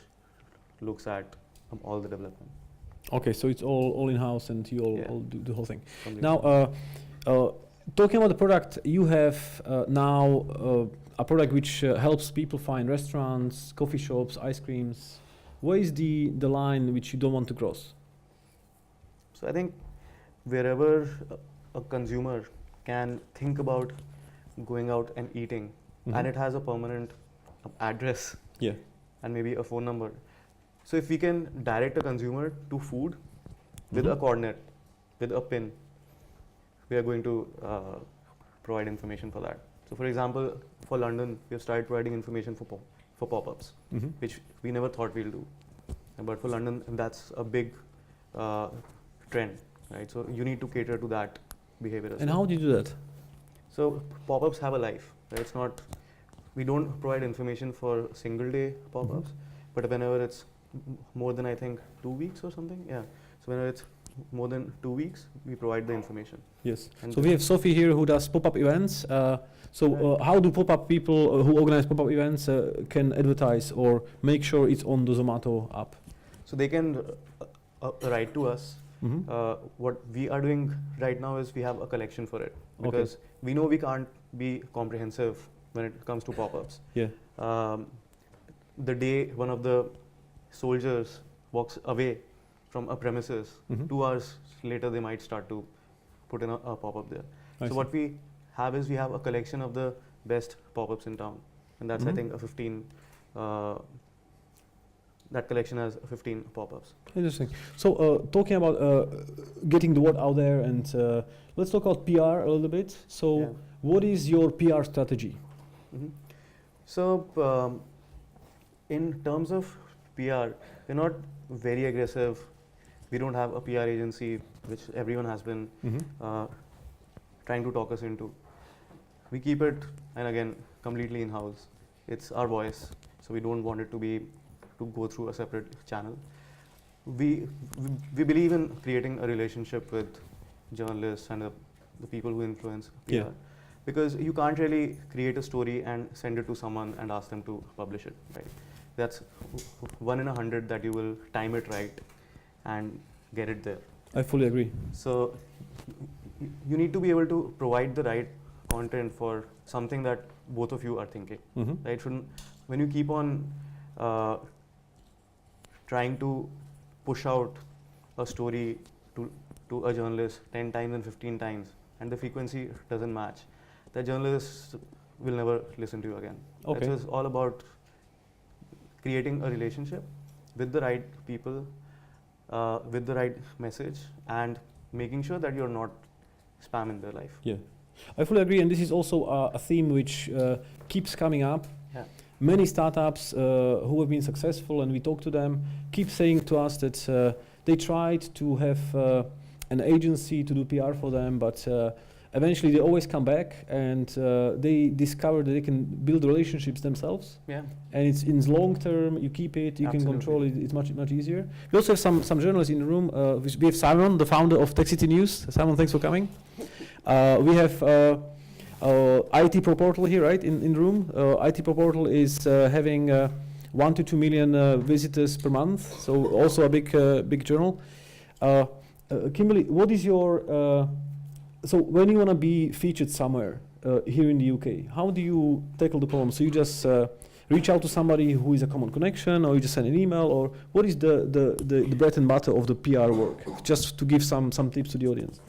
looks at all the development. Okay, so it's all in-house and you all do the whole thing. Completely. Now, talking about the product, you have now a product which helps people find restaurants, coffee shops, ice creams. Where is the line which you don't want to cross? So I think wherever a consumer can think about going out and eating, and it has a permanent address and maybe a phone number. So if we can direct a consumer to food with a coordinate, with a pin, we are going to provide information for that. So for example, for London, we have started providing information for pop-ups, which we never thought we'll do. But for London, that's a big trend, right? So you need to cater to that behavior as And well. how do you do that? So pop-ups have a life, right? It's not, we don't provide information for single day pop-ups, but whenever it's more than, I think, 2 weeks or something, so whenever it's more than 2 weeks, we provide the information. Yes. And so we have Sophie here who does pop-up events. How do pop-up people who organize pop-up events can advertise or make sure it's on the Zomato app? So they can write to us. What we are doing right now is we have a collection for it, because we know we can't be comprehensive when it comes to pop-ups. Yeah. The day one of the soldiers walks away from a premises, 2 hours later they might start to put in a pop-up there. So what we have is we have a collection of the best pop-ups in town, and that's I think a 15. That collection has 15 pop-ups. Interesting. So talking about getting the word out there, and let's talk about PR a little bit. So what is your PR strategy? So in terms of PR, we're not very aggressive. We don't have a PR agency, which everyone has been trying to talk us into. We keep it, and again, completely in-house. It's our voice, so we don't want it to go through a separate channel. We believe in creating a relationship with journalists and the people who influence PR, because you can't really create a story and send it to someone and ask them to publish it, right? That's 1 in 100 that you will time it right and get it there. I fully agree. So you need to be able to provide the right content for something that both of you are thinking, right? When you keep on trying to push out a story to a journalist 10 times and 15 times, and the frequency doesn't match, the journalist will never listen to you again. Okay. So it's all about creating a relationship with the right people, with the right message, and making sure that you're not spam in their life. Yeah, I fully agree, and this is also a theme which keeps coming up. Yeah. Many startups who have been successful, and we talk to them, keep saying to us that they tried to have an agency to do PR for them, but eventually they always come back and they discover that they can build relationships themselves. Yeah. And it's in long term, you keep it, you can Absolutely. control it, it's much easier. We also have some journalists in the room. We have Simon, the founder of Tech City News. Simon, thanks for coming. We have IT Pro Portal here, right, in the room. IT Pro Portal is having 1 to 2 million visitors per month, so also a big journal. Kimberly, what is your, so when you want to be featured somewhere here in the UK, how do you tackle the problem? So you just reach out to somebody who is a common connection, or you just send an email, or what is the bread and butter of the PR work? Just to give some tips to the audience.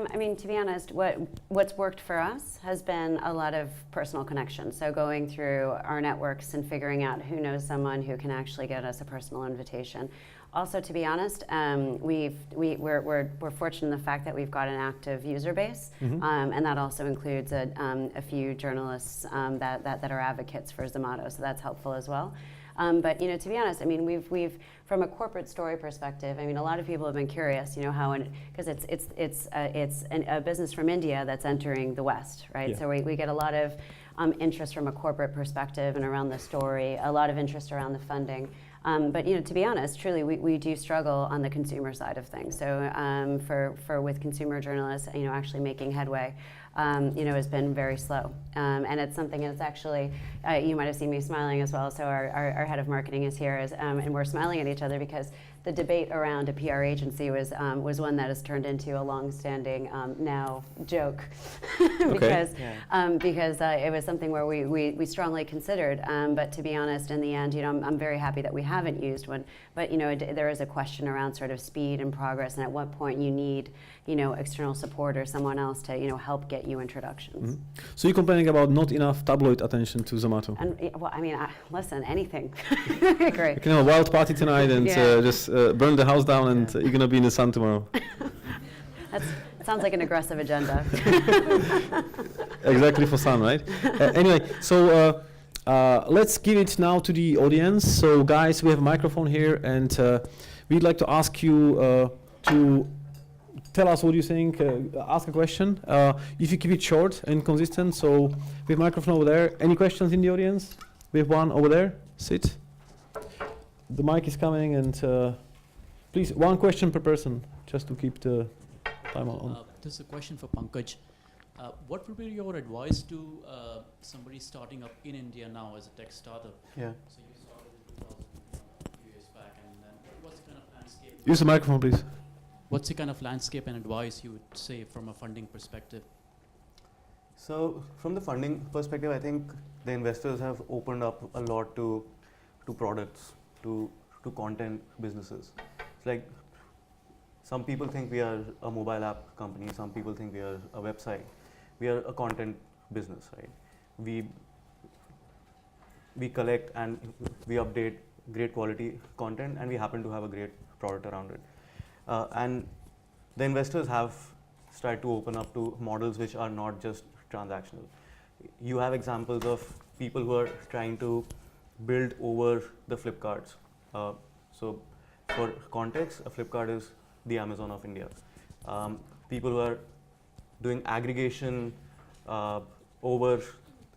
I mean, to be honest, what's worked for us has been a lot of personal connections. So going through our networks and figuring out who knows someone who can actually get us a personal invitation. Also, to be honest, we're fortunate in the fact that we've got an active user base, and that also includes a few journalists that are advocates for Zomato. So that's helpful as well. But you know, to be honest, I mean, we've from a corporate story perspective. I mean, a lot of people have been curious, you know, how because it's a business from India that's entering the West, right? Yeah. So we get a lot of interest from a corporate perspective and around the story, a lot of interest around the funding. But you know, to be honest, truly, we do struggle on the consumer side of things. So for with consumer journalists, you know, actually making headway, you know, has been very slow. And it's something that's actually, you might have seen me smiling as well. So our head of marketing is here, and we're smiling at each other because the debate around a PR agency was one that has turned into a long-standing now joke because it was something where we strongly considered. But to be honest, in the end, you know, I'm very happy that we haven't used one. But you know, there is a question around sort of speed and progress, and at what point you need, you know, external support or someone else to, you know, help get you introductions. So you're complaining about not enough tabloid attention to Zomato? And well, I mean, listen, anything. Great. You can have a wild party tonight and just burn the house down, and you're gonna be in the sun tomorrow. That sounds like an aggressive agenda. Exactly, for sun, right? Anyway, so let's give it now to the audience. So guys, we have a microphone here, and we'd like to ask you to tell us what you think, ask a question. If you keep it short and consistent. So we have a microphone over there. Any questions in the audience? We have one over there. Sit. The mic is coming, and please, one question per person, just to keep the time on. This is a question for Pankaj. What would be your advice to somebody starting up in India now as a tech startup? Yeah. So you started in 2000, a few years back, and then what's the kind of landscape? Use the microphone, please. What's the kind of landscape and advice you would say from a funding perspective? So from the funding perspective, I think the investors have opened up a lot to products, to content businesses. It's like some people think we are a mobile app company, some people think we are a website. We are a content business, right? We collect and we update great quality content, and we happen to have a great product around it. And the investors have started to open up to models which are not just transactional. You have examples of people who are trying to build over the Flipkarts. So for context, a Flipkart is the Amazon of India. People who are doing aggregation over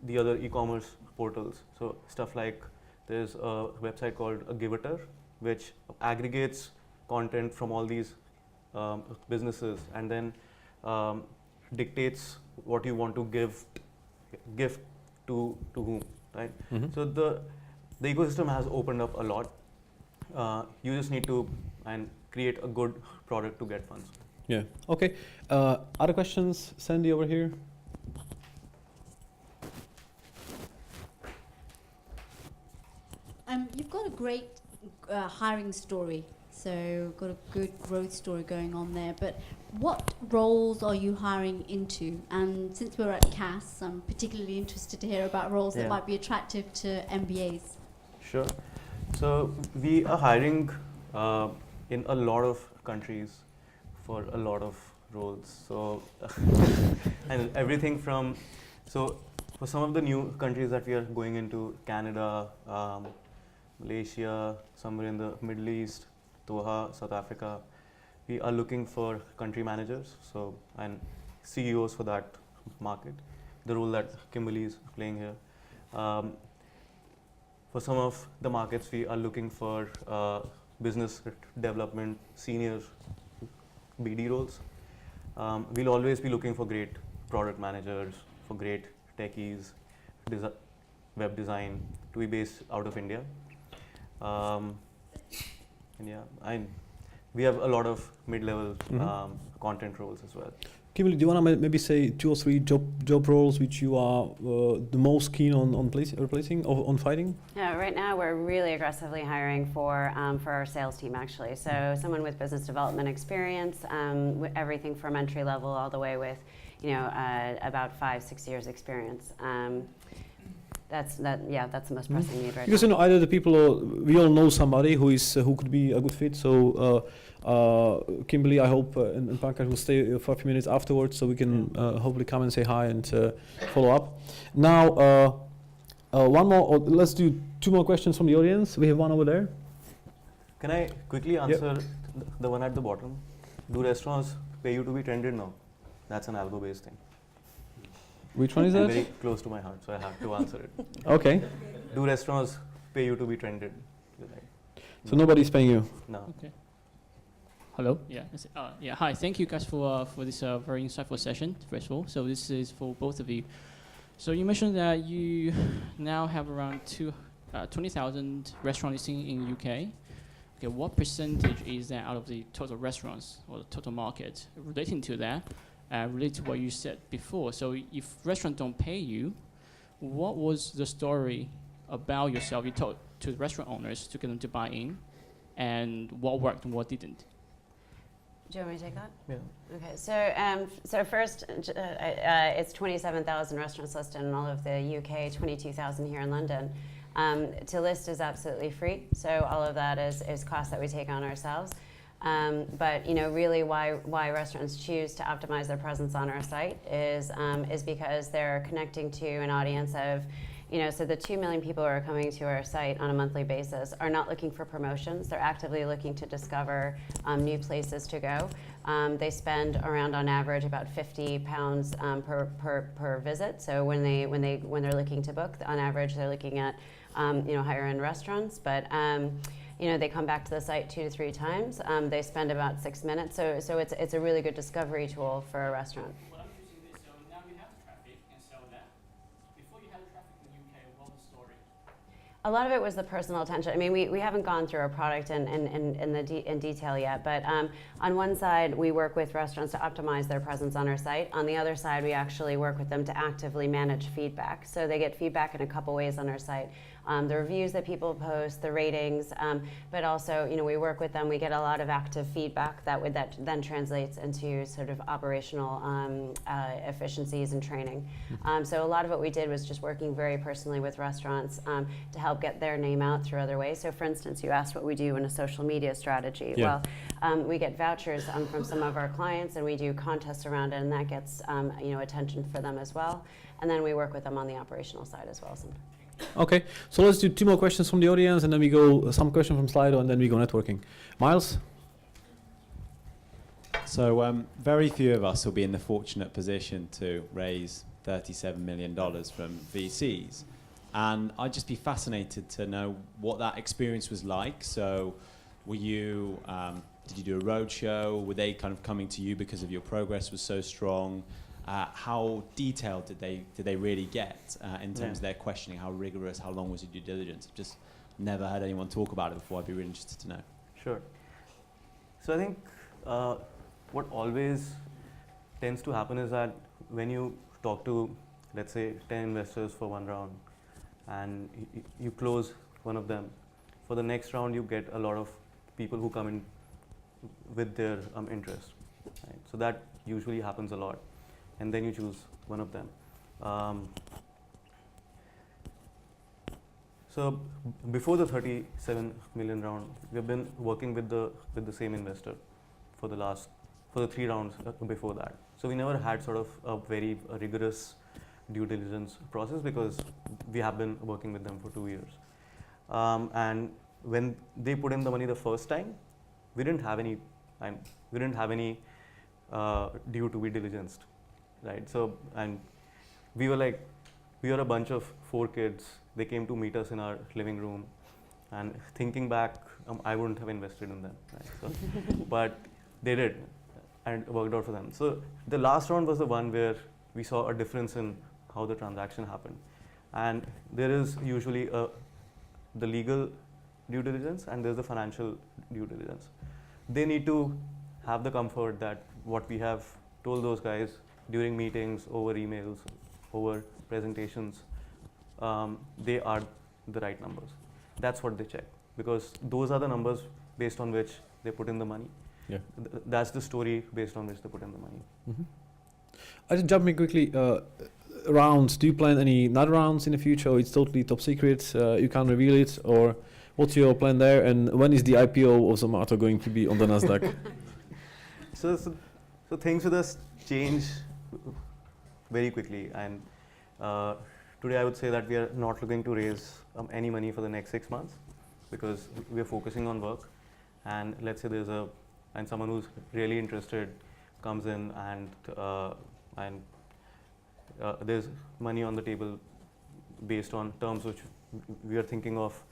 the other e-commerce portals. So stuff like there's a website called a Giveter, which aggregates content from all these businesses and then dictates what you want to gift to whom, right? So the ecosystem has opened up a lot. You just need to create a good product to get funds. Yeah. Okay. Other questions? Sandy over here. You've got a great hiring story, so got a good growth story going on there. But what roles are you hiring into? And since we're at CAS, I'm particularly interested to hear about roles that might be attractive to MBAs. Sure. So we are hiring in a lot of countries for a lot of roles. So and everything from for some of the new countries that we are going into, Canada, Malaysia, somewhere in the Middle East, Doha, South Africa, we are looking for country managers, so and CEOs for that market, the role that Kimberly is playing here. For some of the markets, we are looking for business development, senior BD roles. We'll always be looking for great product managers, for great techies, web design, to be based out of India. And yeah, we have a lot of mid-level content roles as well. Kimberly, do you want to maybe say 2 or 3 job roles which you are the most keen on replacing or on fighting? Yeah, right now we're really aggressively hiring for our sales team actually. So someone with business development experience, everything from entry level all the way with, about 5-6 years experience. That's the most pressing need right because now. either the people or we all know somebody who could be a good fit. So Kimberly, I hope and Pankaj will stay for a few minutes afterwards, so we can hopefully come and say hi and follow up. Now, one more. Or let's do 2 more questions from the audience. We have one over there. Can I quickly answer the one at the bottom? Do restaurants pay you to be trended now? That's an algo-based thing. Which one is that? Very close to my heart, so I have to answer it. Okay. Do restaurants pay you to be trended? So nobody's paying you. No. Okay. Hello. Yeah. Yeah. Hi. Thank you guys for this very insightful session. First of all, so this is for both of you. So you mentioned that you now have around 20,000 restaurants in UK. Okay. What percentage is that out of the total restaurants or the total market? Relating to that, related to what you said before. So if restaurants don't pay you, what was the story about yourself you told to the restaurant owners to get them to buy in, and what worked and what didn't? Do you want me to take that? Yeah. Okay, so first, it's 27,000 restaurants listed in all of the UK, 22,000 here in London. To list is absolutely free, so all of that is cost that we take on ourselves. But really, why restaurants choose to optimize their presence on our site is because they're connecting to an audience of, so the 2 million people who are coming to our site on a monthly basis are not looking for promotions. They're actively looking to discover new places to go. They spend around, on average, about £50 per visit. So when they're looking to book, on average, they're looking at higher end restaurants, but. They come back to the site 2 to 3 times. They spend about 6 minutes, so it's a really good discovery tool for a restaurant. Well, I'm using this, so now you have traffic and sell that. Before you had traffic in the UK, what was the story? A lot of it was the personal attention. I mean, we haven't gone through our product in detail yet, but on one side, we work with restaurants to optimize their presence on our site. On the other side, we actually work with them to actively manage feedback. So they get feedback in a couple ways on our site. The reviews that people post, the ratings, but also, we work with them. We get a lot of active feedback that then translates into sort of operational efficiencies and training. So a lot of what we did was just working very personally with restaurants to help get their name out through other ways. So for instance, you asked what we do in a social media strategy. Yeah. Well, we get vouchers from some of our clients, and we do contests around it, and that gets attention for them as well. And then we work with them on the operational side as well sometimes. Okay, so let's do 2 more questions from the audience, and then we go some question from Slido, and then we go networking. Miles? So very few of us will be in the fortunate position to raise $37 million from VCs. And I'd just be fascinated to know what that experience was like. So were you, did you do a roadshow? Were they kind of coming to you because of your progress was so strong? How detailed did they really get in terms of their questioning? How rigorous? How long was your due diligence? I've just never heard anyone talk about it before. I'd be really interested to know. Sure. So I think what always tends to happen is that when you talk to, let's say, 10 investors for one round, and you close one of them, for the next round you get a lot of people who come in with their interest. Right? So that usually happens a lot. And then you choose one of them. So before the 37 million round, we've been working with the same investor for the 3 rounds before that. So we never had sort of a very rigorous due diligence process because we have been working with them for 2 years. And when they put in the money the first time, we didn't have any due to be diligenced, right? So, and we were like, we were a bunch of 4 kids. They came to meet us in our living room, and thinking back, I wouldn't have invested in them, right? So, but they did, and it worked out for them. So the last round was the one where we saw a difference in how the transaction happened, and there is usually the legal due diligence and there's the financial due diligence. They need to have the comfort that what we have told those guys during meetings, over emails, over presentations, they are the right numbers. That's what they check, because those are the numbers based on which they put in the money. Yeah. That's the story based on which they put in the money. Mm-hmm. I just jump in quickly. Rounds, do you plan any not rounds in the future, or it's totally top secret, you can't reveal it, or what's your plan there, and when is the IPO of Zomato going to be on the Nasdaq? So things with us change very quickly, and today I would say that we are not looking to raise any money for the next 6 months because we are focusing on work. And let's say someone who's really interested comes in and there's money on the table based on terms which we are thinking of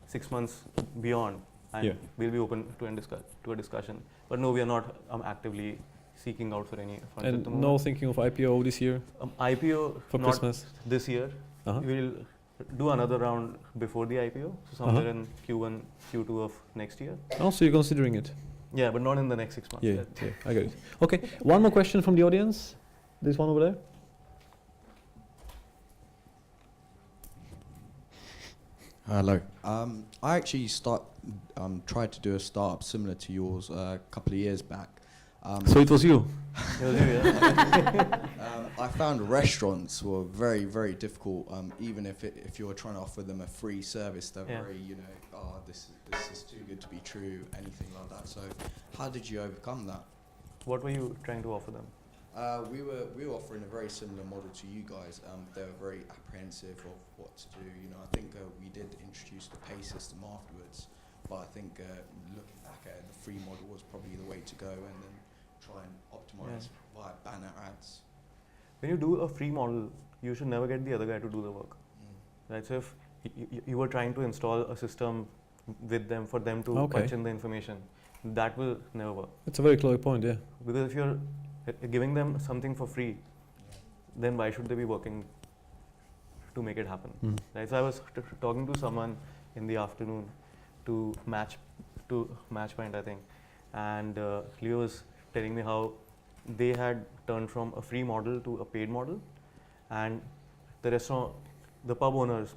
6 months beyond, and we'll be open to a discussion. But no, we are not actively seeking out for any funds. And no thinking of IPO this year? IPO for not Christmas this year. We'll do another round before the IPO, so somewhere in Q1, Q2 of next year. Also, you're considering it? Yeah, but not in the next 6 months. Yeah, I got it. Okay, one more question from the audience. There's one over there. Hello. I actually tried to do a startup similar to yours a couple of years back. So it was you? It was you, yeah. I found restaurants were very, very difficult. Even if you were trying to offer them a free service, they're very, this is too good to be true, anything like that. So, how did you overcome that? What were you trying to offer them? We were offering a very similar model to you guys. They were very apprehensive of what to do. I think we did introduce the pay system afterwards, but I think looking back at it, the free model was probably the way to go, and then try and optimize via banner ads. When you do a free model, you should never get the other guy to do the work. Right? So if you were trying to install a system with them for them to punch in the information, that will never work. It's a very clear point, yeah. Because if you're giving them something for free, then why should they be working to make it happen? Right? So I was talking to someone in the afternoon to Matchpoint, I think, and Leo was telling me how they had turned from a free model to a paid model, and the pub owners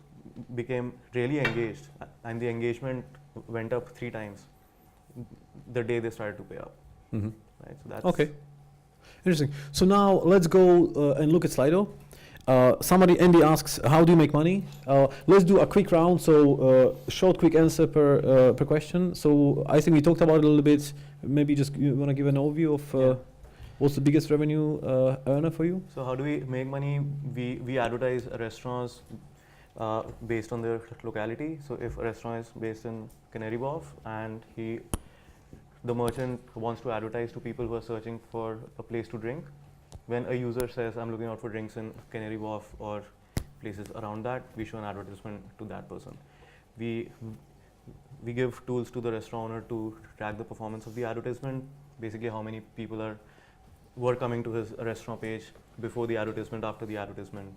became really engaged, and the engagement went up 3 times the day they started to pay up. Right? So that's okay. Interesting. So now let's go and look at Slido. Andy asks, how do you make money? Let's do a quick round, so short, quick answer per question. So I think we talked about it a little bit. Maybe just you want to give an overview of what's the biggest revenue earner for you? So how do we make money? We advertise restaurants based on their locality. So if a restaurant is based in Canary Wharf and the merchant wants to advertise to people who are searching for a place to drink, when a user says, I'm looking out for drinks in Canary Wharf or places around that, we show an advertisement to that person. We give tools to the restaurant owner to track the performance of the advertisement, basically how many people were coming to his restaurant page before the advertisement, after the advertisement.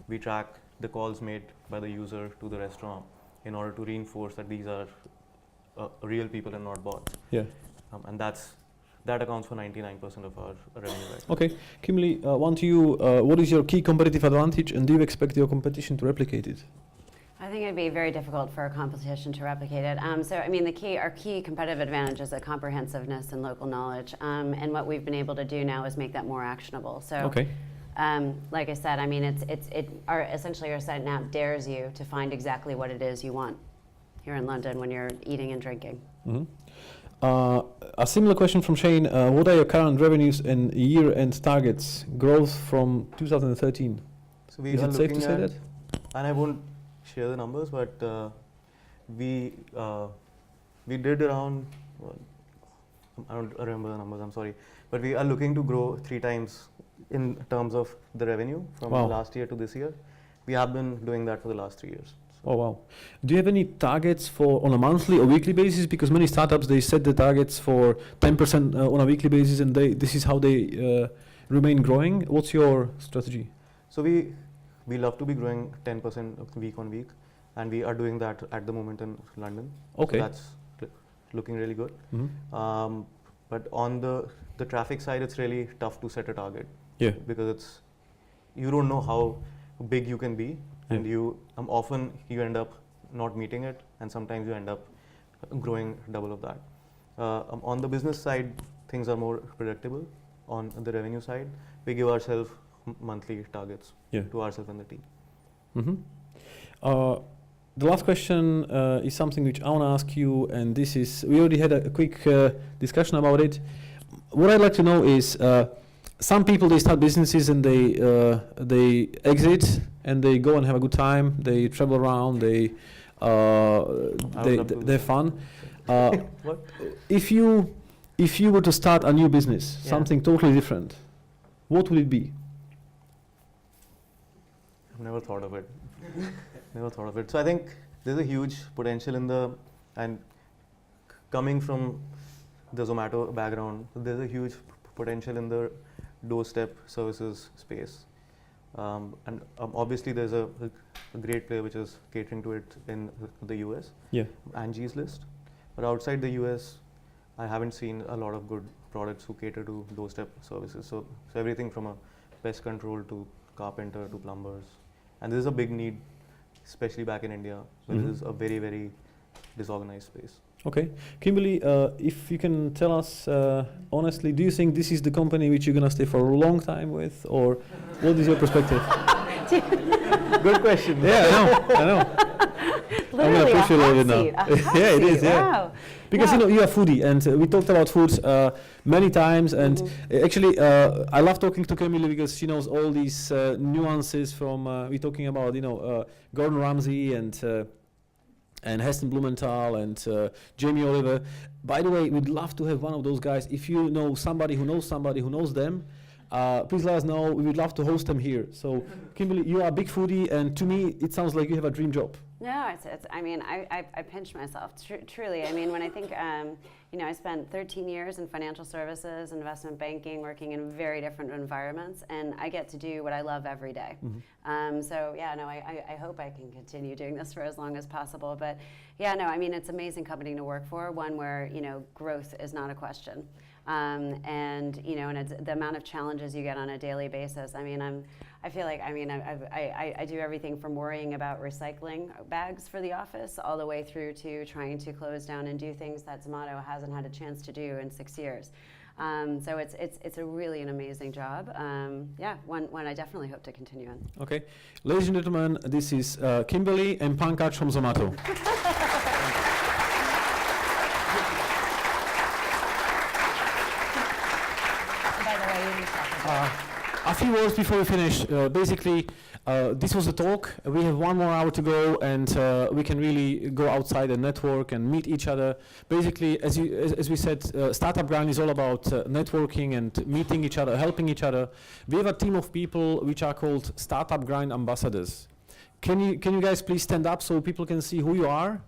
We track the calls made by the user to the restaurant in order to reinforce that these are real people and not bots. Yeah. And that accounts for 99% of our revenue. Right? Okay, Kimberly, one to you. What is your key competitive advantage, and do you expect your competition to replicate it? I think it'd be very difficult for a competition to replicate it. So, I mean, our key competitive advantage is the comprehensiveness and local knowledge. And what we've been able to do now is make that more actionable. So, like I said, I mean, essentially our site now dares you to find exactly what it is you want here in London when you're eating and drinking. Mhm. A similar question from Shane. What are your current revenues and year-end targets? Growth from 2013. So we Is are it safe to looking say at, that? and I won't share the numbers, but we did around, well, I don't remember the numbers, I'm sorry, but we are looking to grow 3 times in terms of the revenue from Wow. last year to this year. We have been doing that for the last 3 years. Oh wow! Do you have any targets for on a monthly or weekly basis? Because many startups they set the targets for 10% on a weekly basis, and this is how they remain growing. What's your strategy? So we love to be growing 10% week on week, and we are doing that at the moment in London. Okay. So that's looking really good. Mhm. But on the traffic side, it's really tough to set a target. Yeah. Because you don't know how big you can be, and you often you end up not meeting it, and sometimes you end up growing double of that. On the business side, things are more predictable. On the revenue side, we give ourselves monthly targets to ourselves and the team. Mm-hmm. The last question is something which I want to ask you, and this is, we already had a quick discussion about it. What I'd like to know is, some people, they start businesses and they exit and they go and have a good time, they travel around, they're fun. What? If you were to start a new business, something totally different, what would it be? I've never thought of it. Never thought of it. So I think there's a huge potential and coming from the Zomato background, there's a huge potential in the doorstep services space. And obviously there's a great player which is catering to it in the US, Angie's List. But outside the US, I haven't seen a lot of good products who cater to doorstep services. So everything from a pest control to carpenter to plumbers. And this is a big need, especially back in India, where this is a very, very disorganized space. Okay. Kimberly, if you can tell us honestly, do you think this is the company which you're going to stay for a long time with, or what is your perspective? Good question. Yeah, I know. Literally I'm a hot now. seat. A hot Yeah, it is. seat. Yeah. Wow. Because you know you're a foodie, and we talked about food many times. And actually, I love talking to Kimberly because she knows all these nuances. From we're talking about Gordon Ramsay and Heston Blumenthal and Jamie Oliver. By the way, we'd love to have one of those guys. If you know somebody who knows them, please let us know. We would love to host them here. So, Kimberly, you are a big foodie, and to me, it sounds like you have a dream job. No, it's I mean, I pinch myself, truly. I mean, when I think, I spent 13 years in financial services, investment banking, working in very different environments, and I get to do what I love every day. I hope I can continue doing this for as long as possible. But I mean, it's an amazing company to work for, one where, growth is not a question. And it's the amount of challenges you get on a daily basis. I mean, I feel like, I do everything from worrying about recycling bags for the office all the way through to trying to close down and do things that Zomato hasn't had a chance to do in 6 years. So it's a really an amazing job. One I definitely hope to continue in. Okay. Ladies and gentlemen, this is Kimberly and Pankaj from Zomato. A few words before we finish. Basically, this was a talk. We have 1 more hour to go, and we can really go outside and network and meet each other. Basically, as we said, Startup Grind is all about networking and meeting each other, helping each other. We have a team of people which are called Startup Grind ambassadors. Can you guys please stand up so people can see who you are?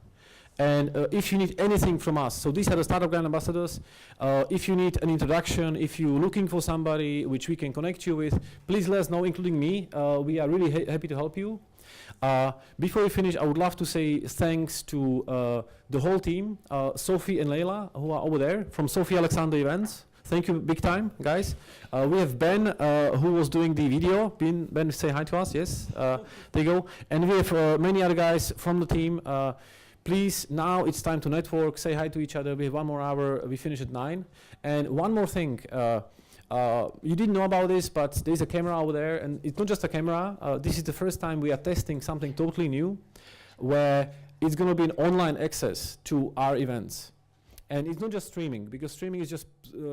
And if you need anything from us, so these are the Startup Grind ambassadors. If you need an introduction, if you're looking for somebody which we can connect you with, please let us know, including me. We are really happy to help you. Before we finish, I would love to say thanks to the whole team, Sophie and Leila, who are over there, from Sophie Alexander Events. Thank you big time, guys. We have Ben, who was doing the video. Ben, say hi to us, yes. There you go. And we have many other guys from the team. Please, now it's time to network, say hi to each other. We have 1 more hour, we finish at 9. And one more thing, You didn't know about this, but there's a camera over there, and it's not just a camera. This is the first time we are testing something totally new, where it's going to be an online access to our events. And it's not just streaming, because streaming is just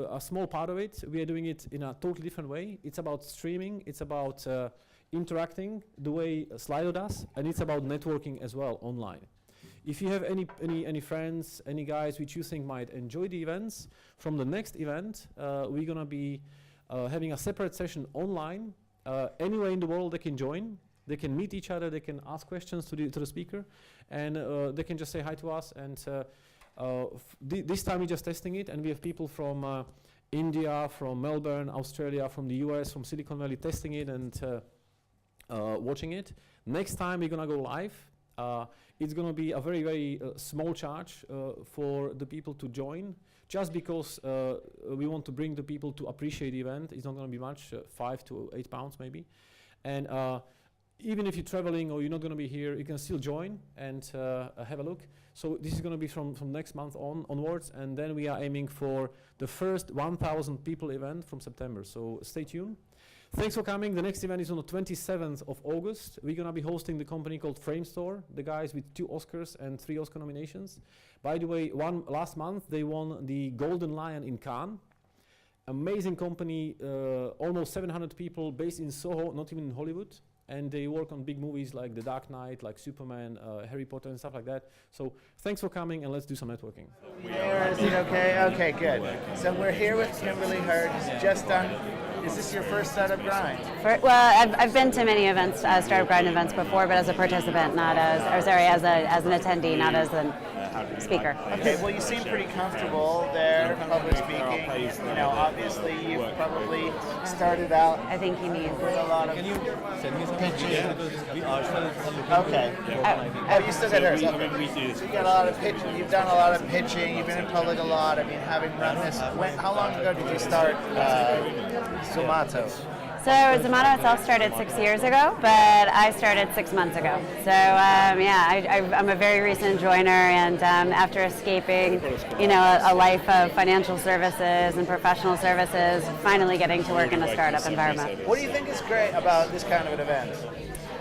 a small part of it. We are doing it in a totally different way. It's about streaming, it's about interacting the way Slido does, and it's about networking as well online. If you have any friends, any guys which you think might enjoy the events, from the next event, we're gonna be having a separate session online. Anywhere in the world they can join. They can meet each other, they can ask questions to the speaker, and they can just say hi to us. And this time we're just testing it, and we have people from India, from Melbourne, Australia, from the US, from Silicon Valley testing it and watching it. Next time we're gonna go live. It's going to be a very, very small charge for the people to join, just because we want to bring the people to appreciate the event. It's not going to be much, £5 to £8 maybe. And even if you're traveling or you're not going to be here, you can still join and have a look. So this is going to be from next month onwards, and then we are aiming for the first 1,000 people event from September. So stay tuned. Thanks for coming. The next event is on the 27th of August. We're going to be hosting the company called Framestore, the guys with 2 Oscars and 3 Oscar nominations. By the way, last month they won the Golden Lion in Cannes. Amazing company, almost 700 people based in Soho, not even in Hollywood. And they work on big movies like The Dark Knight, like Superman, Harry Potter and stuff like that. So thanks for coming, and let's do some networking. Is it okay? Okay, good. So we're here with Kimberly Hurd, who's just done. Is this your first Startup Grind? Well, I've been to many events, Startup Grind events before, but as a participant, not as, or sorry, as an attendee, not as a speaker. Okay, well, you seem pretty comfortable there, public speaking. You know, obviously, you've probably started out. I think he means. With a lot of. Can you send me some pitching? Okay. Oh, you still got hers. Okay. So you got a lot of pitching. You've done a lot of pitching. You've been in public a lot. I mean, having run this. How long ago did you start Zomato? So Zomato itself started 6 years ago, but I started 6 months ago. So yeah, I'm a very recent joiner, and after escaping, you know, a life of financial services and professional services, finally getting to work in a startup environment. What do you think is great about this kind of an event?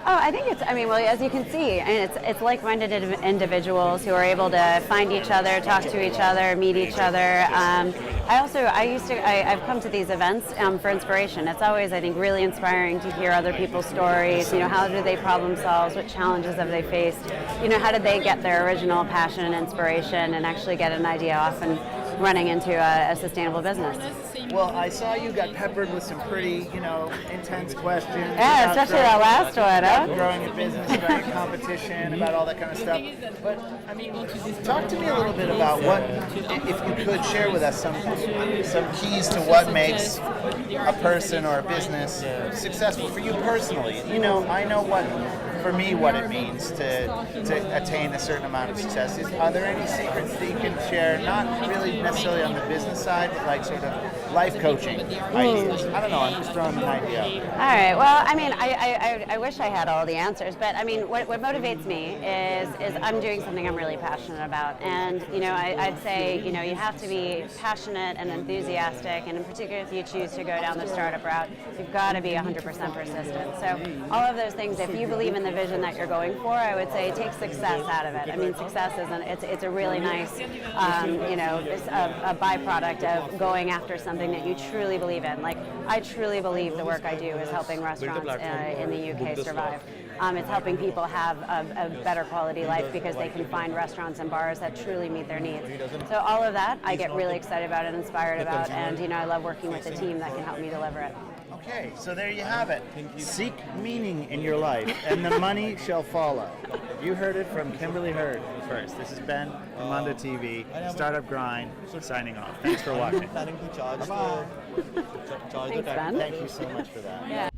Oh, I think it's, I mean, well, as you can see, it's like-minded individuals who are able to find each other, talk to each other, meet each other. I've come to these events for inspiration. It's always, I think, really inspiring to hear other people's stories. You know, how do they problem solve? What challenges have they faced? You know, how did they get their original passion and inspiration and actually get an idea off and running into a sustainable business? Well, I saw you got peppered with some pretty, you know, intense questions. Yeah, especially that last one, huh? Growing a business, about your competition, about all that kind of stuff. But, I mean, talk to me a little bit about what, if you could share with us some keys to what makes a person or a business successful for you personally. You know, I know what, for me, what it means to attain a certain amount of success. Are there any secrets that you can share, not really necessarily on the business side, but like sort of life coaching ideas? I don't know, I'm just throwing an idea out there. All right, well, I mean, I wish I had all the answers, but I mean, what motivates me is I'm doing something I'm really passionate about. And, you know, I'd say, you know, you have to be passionate and enthusiastic, and in particular if you choose to go down the startup route, you've got to be 100% persistent. So all of those things, if you believe in the vision that you're going for, I would say take success out of it. I mean, success it's a really nice, you know, it's a byproduct of going after something that you truly believe in. Like, I truly believe the work I do is helping restaurants in the UK survive. It's helping people have a better quality life because they can find restaurants and bars that truly meet their needs. So all of that I get really excited about and inspired about, and you know, I love working with a team that can help me deliver it. Okay, so there you have it. Seek meaning in your life, and the money shall follow. You heard it from Kimberly Hurd first. This is Ben from MondoTV, Startup Grind, signing off. Thanks for watching. Thanks, Ben. Thank you so much for that. Yeah.